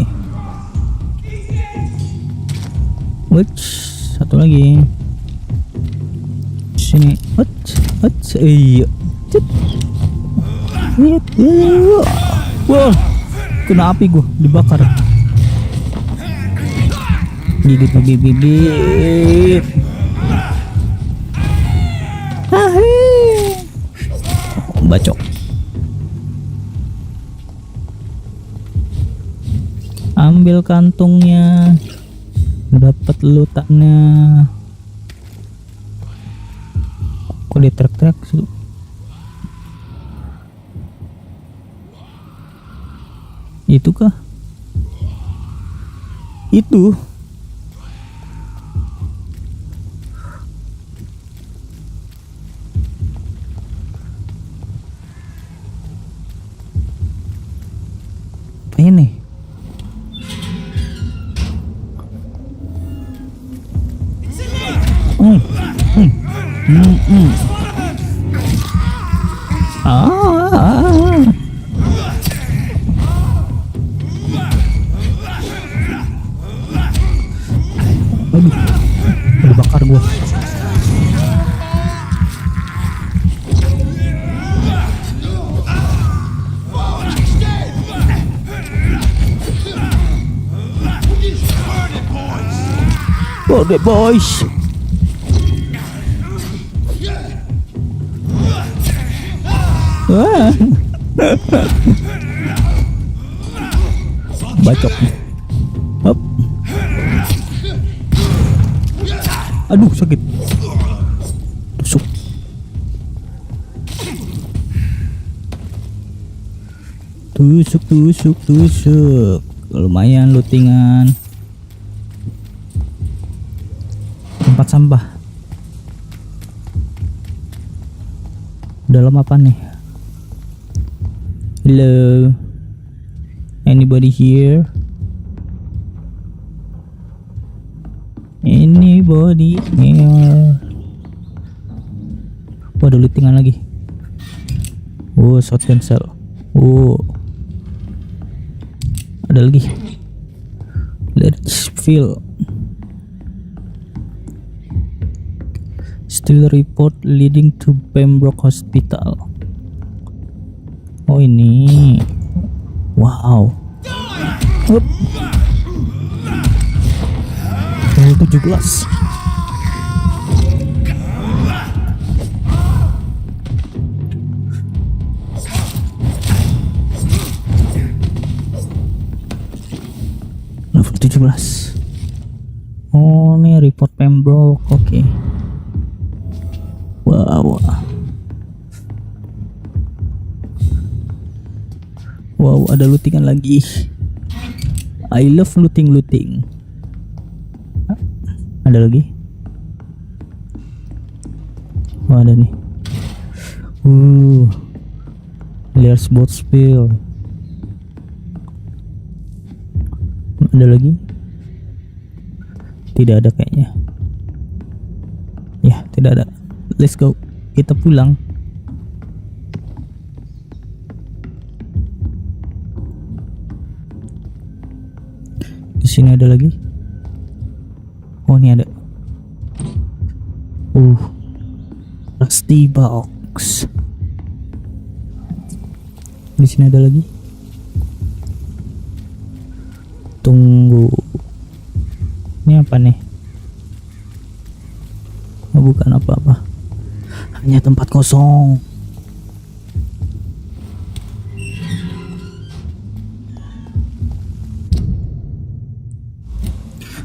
Satu lagi. Sini. Iya. Wah, kena api gua, dibakar. Gigit lagi bibit. Bacok. Ambil kantungnya. Dapat lutannya. Kok dia trek-trek sih? Itu kah? Itu. Ini. Aduh, dibakar gua. Oleh boys. Bacok. Hop. Aduh, sakit. Tusuk. Tusuk. Lumayan lootingan. Tempat sampah. Dalam apa nih? Hello. Anybody here? Anybody here? Ada lootingan lagi. Shotgun shell. Ada lagi. Let's fill. Still report leading to Pembroke Hospital. Oh ini. Wow. Hup. 17. Level 17. Oh, ini report Pembroke. Oke. Wow. Wow, ada lootingan lagi. I love looting. Ada lagi. Oh, ada nih. Liars bot spill. Ada lagi? Tidak ada kayaknya. Ya, tidak ada. Let's go. Kita pulang. Di sini ada lagi. Oh, ini ada. Rusty box. Di sini ada lagi. Tunggu. Ini apa nih? Oh, bukan apa-apa. Hanya tempat kosong.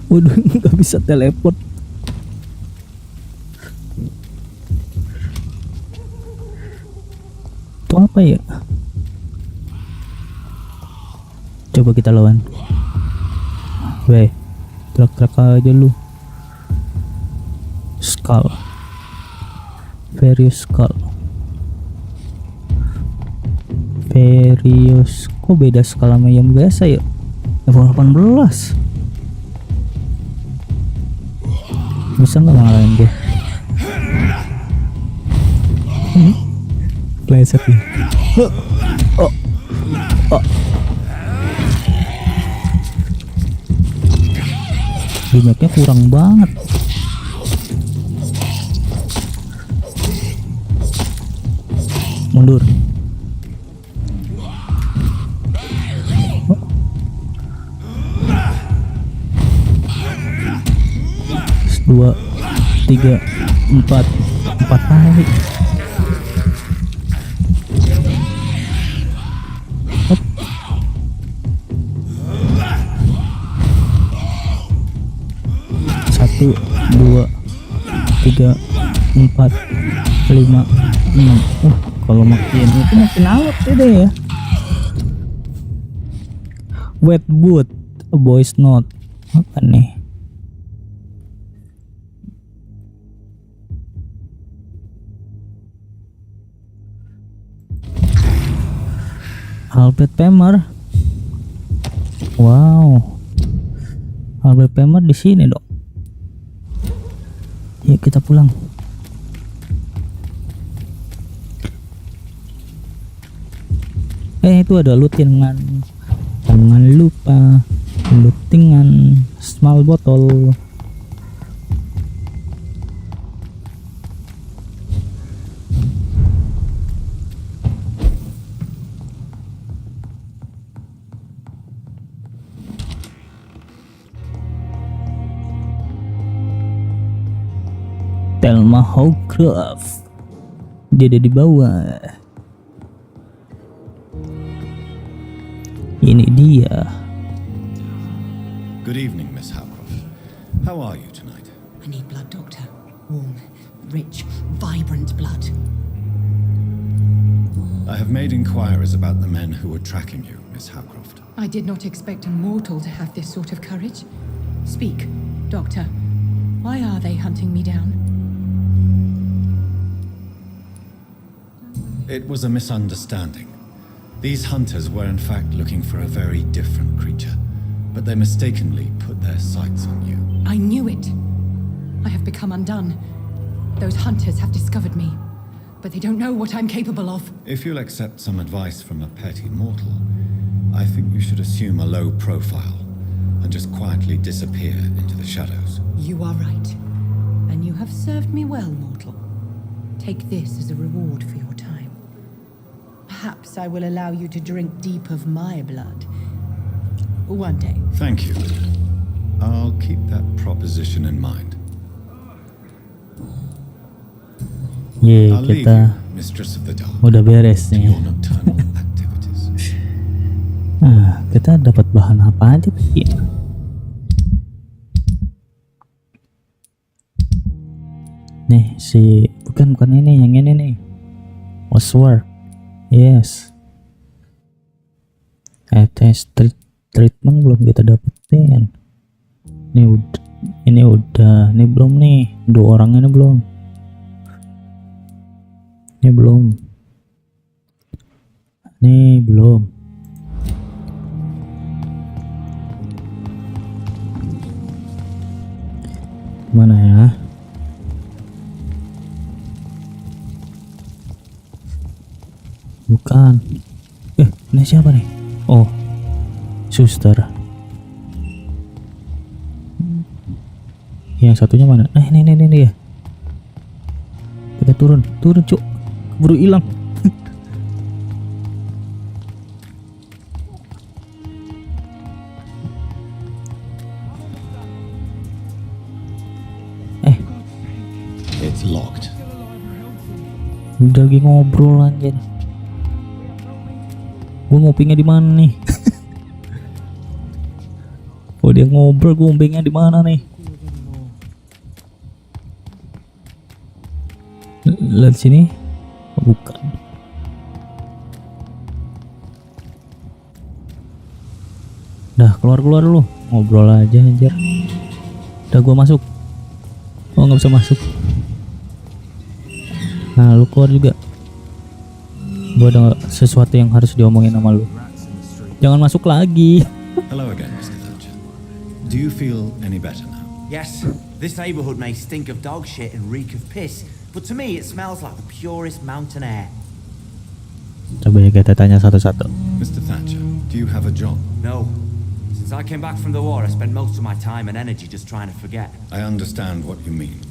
Waduh, nggak bisa teleport. Itu apa ya? Coba kita lawan. Weh, trak aja lu. Skull. Various skull. Various. Kok beda skala sama yang biasa ya? Level 18. Bisa nggak ngalahin dia? Pleset nih. Damage-nya kurang banget. Mundur. 2, 3, 4 kali. Hop. Satu, 2, 3, 4, 5, 6. Kalau makin itu makin awet deh ya. Wet boot, a voice note. Apa nih? Albert Pemer. Wow. Albert Pemer di sini dong. Yuk kita pulang. Itu ada lootingan. Jangan lupa lootingan small botol. Thelma Howcroft. Dia ada di bawah. Ini dia. Good evening, Miss Howcroft. How are you tonight? I need blood, Doctor. Warm, rich, vibrant blood. I have made inquiries about the men who were tracking you, Miss Howcroft. I did not expect a mortal to have this sort of courage. Speak, Doctor. Why are they hunting me down? It was a misunderstanding. These hunters were in fact looking for a very different creature, but they mistakenly put their sights on you. I knew it. I have become undone. Those hunters have discovered me, but they don't know what I'm capable of. If you'll accept some advice from a petty mortal, I think you should assume a low profile and just quietly disappear into the shadows. You are right. And you have served me well, mortal. Take this as a reward for your time. Perhaps I will allow you to drink deep of my blood. One day. Thank you. I'll keep that proposition in mind. I'll leave Kita you, Mistress of the Dark, udah beres to nih. your nocturnal activities. Kita dapat bahan apa aja tadi? Nih bukan ini, yang ini nih. Oswald. Yes. Test treatment belum kita dapetin. Ini udah, ini belum nih. 2 orang ini belum. Ini belum. Ini belum. Mana ya? Bukan. Ini siapa nih? Oh, suster. Yang satunya mana? Ini ya. Kita turun, cuk. Keburu hilang. It's locked. Udah lagi ngobrol anjir. Gue ngopingnya di mana nih? Oh, dia ngobrol, gue ngopingnya di mana nih? Lihat sini. Oh, bukan. Dah keluar dulu, ngobrol aja anjir. Udah gua masuk. Oh, nggak bisa masuk. Nah, lu keluar juga. Gua ada sesuatu yang harus diomongin sama lu. Jangan masuk lagi. Hello again, Mr. Thatcher. Do you feel any better now? Yes, this neighborhood may stink of dog shit and reek of piss, but to me it smells like the purest mountain air. Coba ya kita tanya satu-satu. Mr. Thatcher, do you have a job? No. Since I came back from the war, I spent most of my time and energy just trying to forget. I understand what you mean.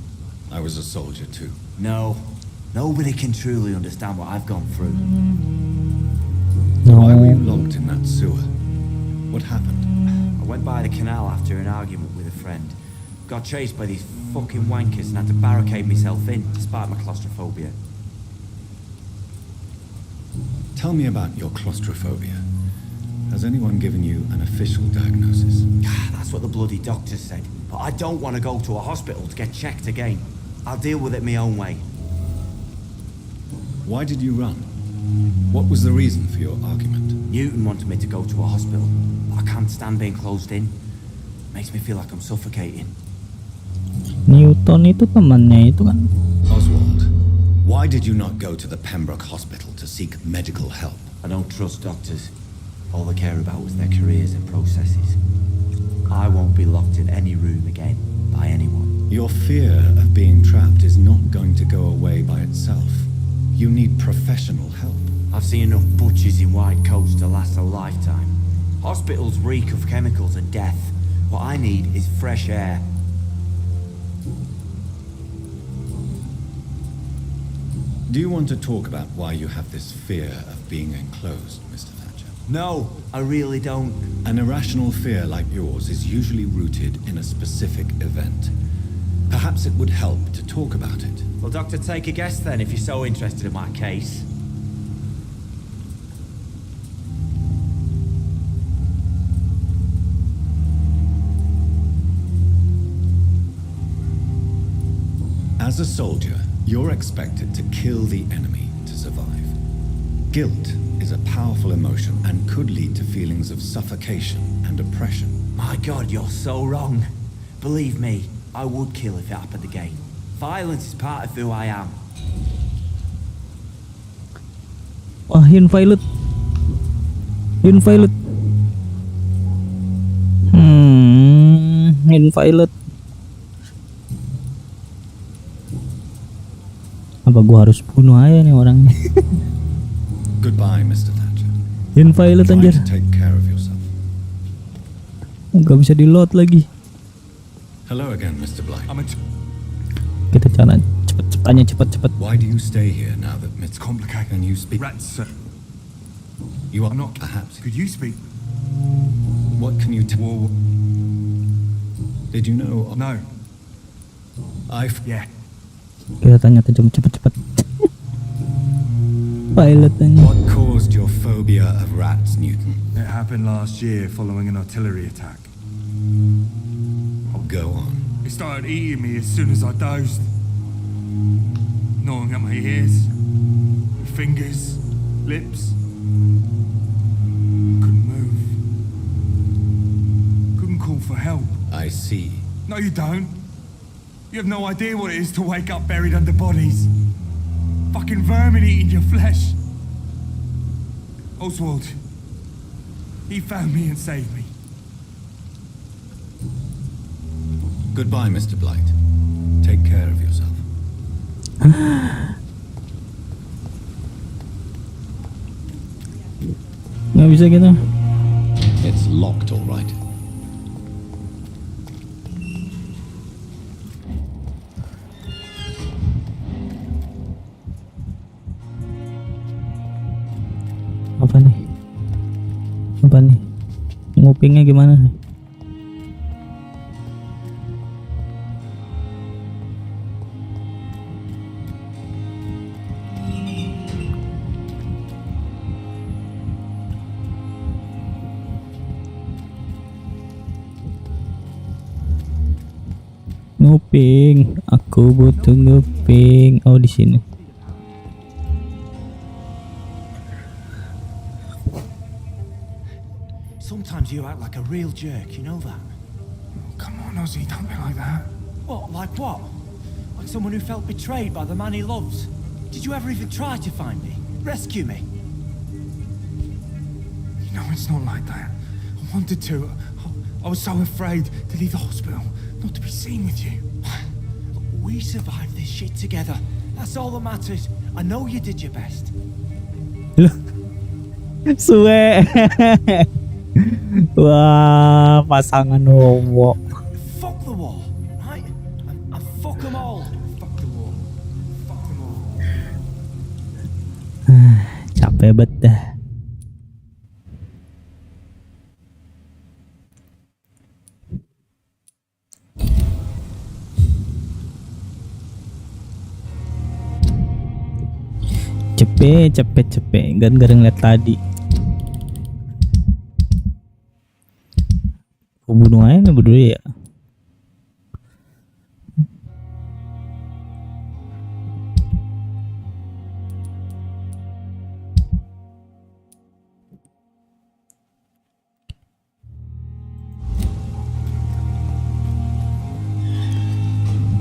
I was a soldier too. No. Nobody can truly understand what I've gone through. No. Why were you locked in that sewer? What happened? I went by the canal after an argument with a friend. Got chased by these fucking wankers and had to barricade myself in, despite my claustrophobia. Tell me about your claustrophobia. Has anyone given you an official diagnosis? That's what the bloody doctor said. But I don't want to go to a hospital to get checked again. I'll deal with it my own way. Why did you run? What was the reason for your argument? Newton wanted me to go to a hospital. But I can't stand being closed in. Makes me feel like I'm suffocating. Newton itu temannya itu kan. Oswald, why did you not go to the Pembroke Hospital to seek medical help? I don't trust doctors. All they care about was their careers and processes. I won't be locked in any room again by anyone. Your fear of being trapped is not going to go away by itself. You need professional help. I've seen enough butchers in white coats to last a lifetime. Hospitals reek of chemicals and death. What I need is fresh air. Do you want to talk about why you have this fear of being enclosed, Mr. Thatcher? No, I really don't. An irrational fear like yours is usually rooted in a specific event. Perhaps it would help to talk about it. Well, Doctor, take a guess then if you're so interested in my case. As a soldier, you're expected to kill the enemy to survive. Guilt is a powerful emotion and could lead to feelings of suffocation and oppression. My God, you're so wrong. Believe me, I would kill if it happened again. Violence is part of who I am. Wah, invalid. Invalid. Invalid. Apa gua harus bunuh aja nih orangnya? Goodbye, Mr. Thatcher. Invalid Try anjir. to take care of yourself. Gak bisa di-load lagi. Hello again, Mr. Blythe. Kita cara cepet. Why do you stay here now that It's complicated. Can you speak? Rats, sir. You are I'm not. perhaps. Could you speak? What can you tell? Well, Did you know? no. Yeah. Kita tanya cepet. Pilot aja. What caused your phobia of rats, Newton? It happened last year following an artillery attack. Go on. It started eating me as soon as I dozed. Gnawing at my ears, fingers, lips. Couldn't move. I see. No, you don't. You have no idea what it is to wake up buried under bodies. Fucking vermin eating your flesh. Oswald, he found me and saved me. Goodbye, Mr. Blight. Take care of yourself. Nggak bisa gitu. It's locked, all right. Apa nih? Apa nih? Ngupingnya gimana? Nguping, aku butuh nguping. Oh, di sini. Sometimes you act like a real jerk, you know that? Come on, Ozzy, don't be like that. What, like what? Like someone who felt betrayed by the man he loves? Did you ever even try to find me? Rescue me? You know, it's not like that. I wanted to. I was so afraid to leave the hospital, not to be seen with you. We survived this shit together. That's all that matters. I know you did your best. Suwe. Wah, pasangan homo. Fuck the war, right? And fuck them all. Fuck the war. Fuck them all. Capek banget dah. Cepet gara-gara ngeliat tadi. Pembunuhannya berdua ya.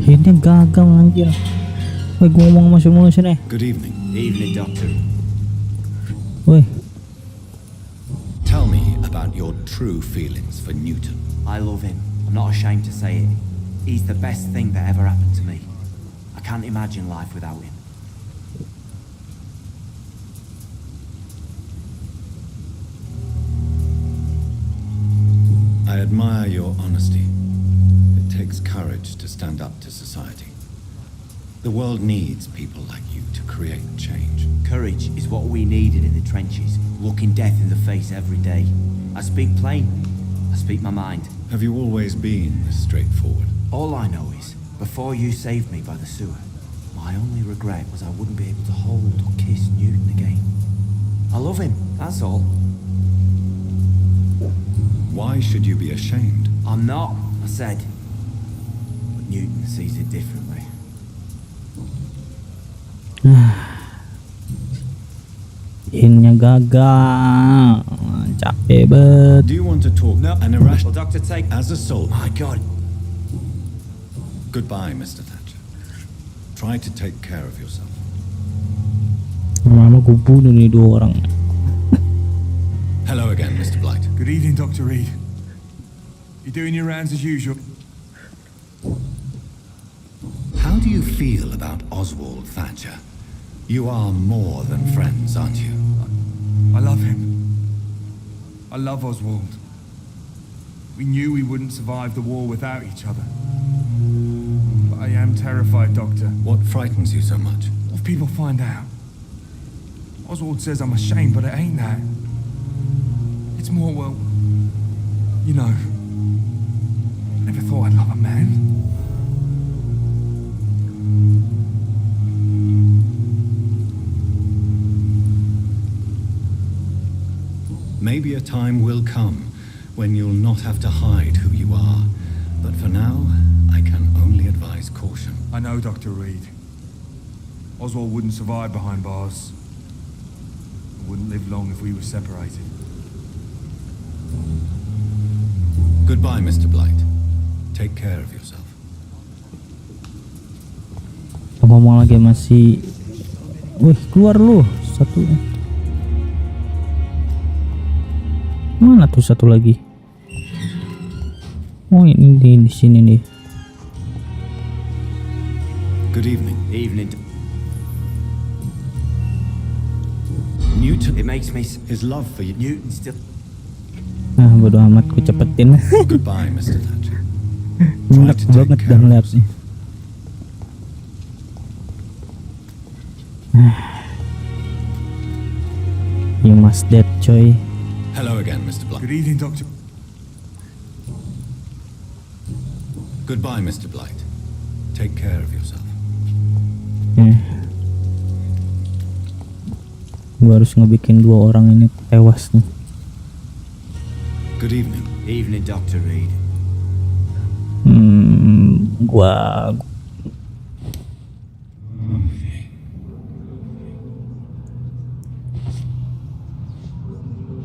Ini gagal anjir. Woi, gua ngomong masuk mulu sini. Good evening. Evening, Doctor. Woi. Tell me about your true feelings for Newton. I love him. I'm not ashamed to say it. He's the best thing that ever happened to me. I can't imagine life without him. I admire your honesty. It takes courage to stand up to society. The world needs people like you to create change. Courage is what we needed in the trenches, looking death in the face every day. I speak plain. I speak my mind. Have you always been this straightforward? All I know is, before you saved me by the sewer, my only regret was I wouldn't be able to hold or kiss Newton again. I love him, that's all. Why should you be ashamed? I'm not, I said. But Newton sees it differently. Innya gagal. Capek banget. Do you want to talk an irrational Doctor, take... as a soul? My God. Goodbye, Mr. Thatcher. Try to take care of yourself. Lama gue bunuh nih dua orang. Hello again, Mr. Blight. Good evening, Dr. Reed. You doing your rounds as usual? How do you feel about Oswald Thatcher? You are more than friends, aren't you? I love him. I love Oswald. We knew we wouldn't survive the war without each other. But I am terrified, Doctor. What frightens you so much? What if people find out? Oswald says I'm ashamed, but it ain't that. It's more, well, you know, I never thought I'd love a man. Maybe a time will come when you'll not have to hide who you are. But for now, I can only advise caution. I know, Dr. Reed. Oswald wouldn't survive behind bars. Wouldn't live long if we were separated. Goodbye, Mr. Blight. Take care of yourself. Ngomong lagi masih. Wih, keluar lu satu. Mana tuh satu lagi? Oh, ini di sini nih. Good evening. Evening. Newton, It makes me... his love for you. Newton still... Nah, bodo amat, ku cepetin. Goodbye, Mr. Thatcher. Enak banget dah ngeliatnya. You must dead, coy. Hello again, Mr. Blight. Good evening, Doctor. Goodbye, Mr. Blight. Take care of yourself. Gua harus ngebikin 2 orang ini tewas nih. Good evening. Evening, Dr. Reed. Gua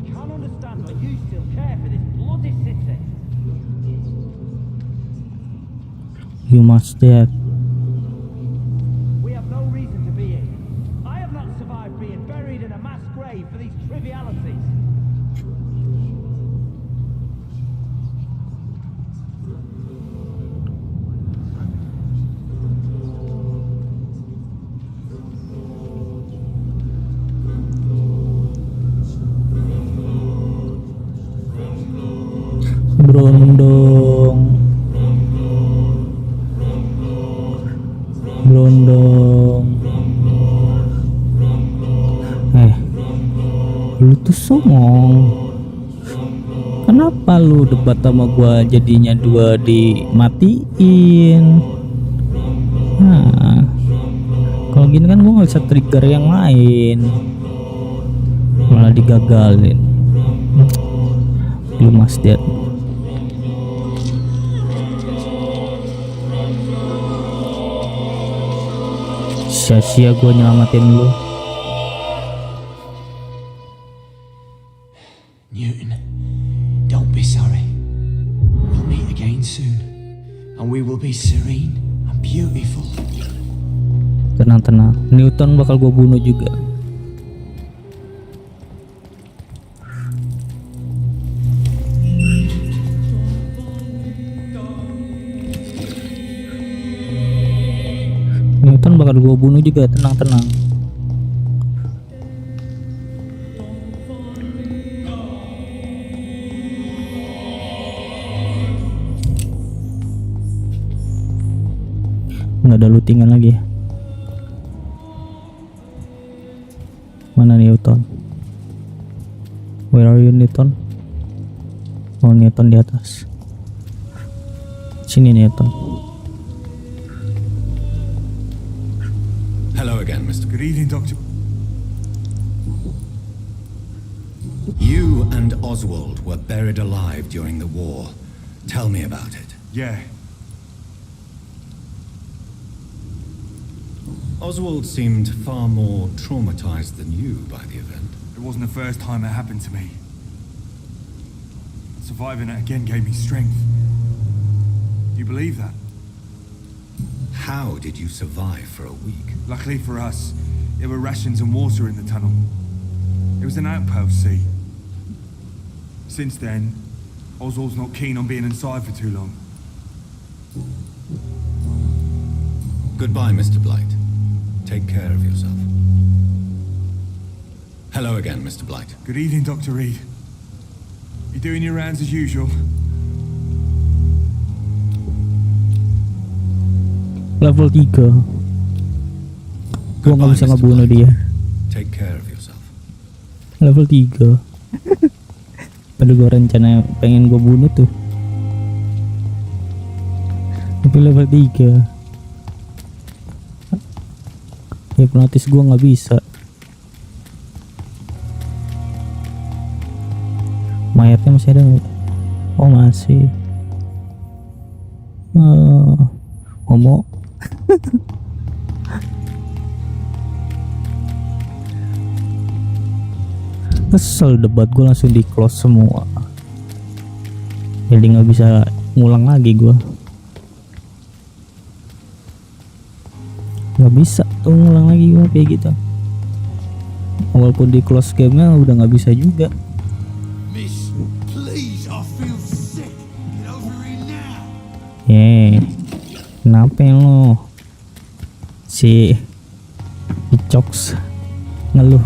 Can't understand why you still care for this bloody city. you must dead. We have no reason to be here. I have not survived being buried in a mass grave for these trivialities. Brondong. Lu tuh songong. Kenapa lu debat sama gua jadinya 2 dimatiin? Nah, kalau gini kan gua nggak bisa trigger yang lain, malah digagalin. You must dead. Sia-sia gue nyelamatin lu. Newton, don't be sorry. We'll meet again soon, and we will be serene and beautiful. Tenang-tenang, Newton bakal gue bunuh juga. Newton bakal gue bunuh juga, tenang-tenang. Nggak ada lootingan lagi. Mana Newton? Where are you, Newton? Oh, Newton di atas. Sini Newton. Hello again, Mr. Good evening, Doctor. You and Oswald were buried alive during the war. Tell me about it. Yeah. Oswald seemed far more traumatized than you by the event. It wasn't the first time it happened to me. Surviving it again gave me strength. You believe that? How did you survive for a week? Luckily for us, there were rations and water in the tunnel. It was an outpost, see? Since then, Oswald's not keen on being inside for too long. Goodbye, Mr. Blight. Take care of yourself. Hello again, Mr. Blight. Good evening, Dr. Reed. You doing your rounds as usual? Level 3. Gua nggak bisa ngebunuh dia. Take care of yourself. Level 3. Padahal gua rencana pengen gua bunuh tuh. Tapi level 3. Hipnotis gua nggak bisa. Mayatnya masih ada nggak? Oh masih. Homo. Kesel debat gue langsung di close semua. Jadi nggak bisa ngulang lagi gue. nggak bisa tuh ngulang lagi gua kayak gitu. Walaupun di close gamenya udah nggak bisa juga. Miss, please, I feel sick. Get over here now. Kenapa lo si Cox ngeluh?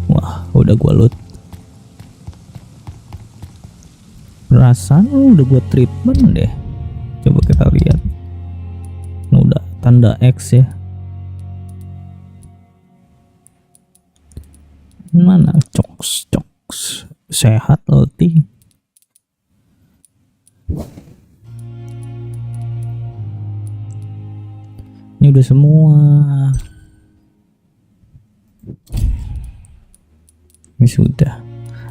Wah, udah gua loot. Rasanya udah buat treatment deh. Coba kita lihat. Nah, udah tanda X ya. Mana Cox sehat loh ti. Ini udah semua. Ini sudah.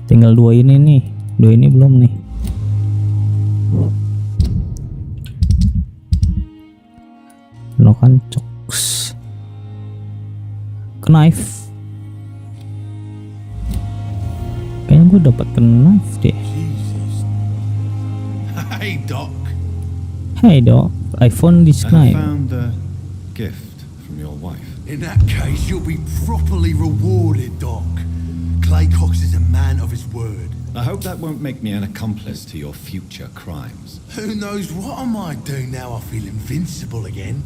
Tinggal 2 ini nih. 2 ini belum nih. Lo kan Cox. Knife. Kayaknya gue dapat knife deh. Hey, Doc. Hey Doc, I found this I knife. found a gift from your wife. In that case, you'll be properly rewarded, Doc. Clay Cox is a man of his word. I hope that won't make me an accomplice to your future crimes. Who knows what I might do now I feel invincible again?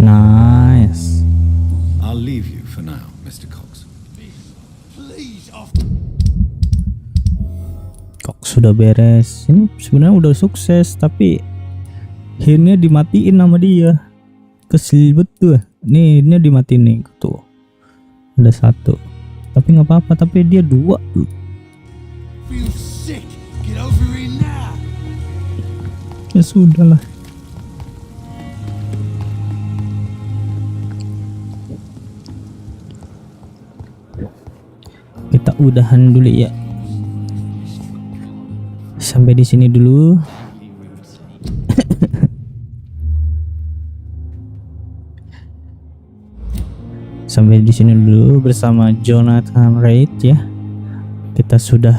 Nice. I'll leave you for now, Mr. Cox. Please, Kok sudah beres. Ini sebenarnya udah sukses tapi hintnya dimatiin sama dia. Kesel betul. Nih ini dimatiin nih tuh. Ada 1. Tapi nggak apa-apa. Tapi dia 2. feel sick. Get over here now. Ya sudah lah. Kita udahan dulu ya. Sampai di sini dulu. Sampai di sini dulu bersama Jonathan Reid ya. Kita sudah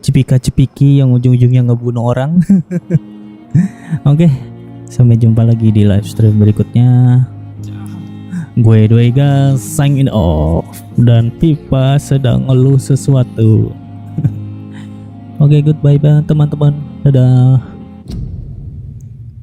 cipika-cipiki yang ujung-ujungnya ngebunuh orang. Oke, sampai jumpa lagi di live stream berikutnya. Gue Dwega sign off dan Pipa sedang ngeluh sesuatu. Oke, goodbye teman-teman. Dadah.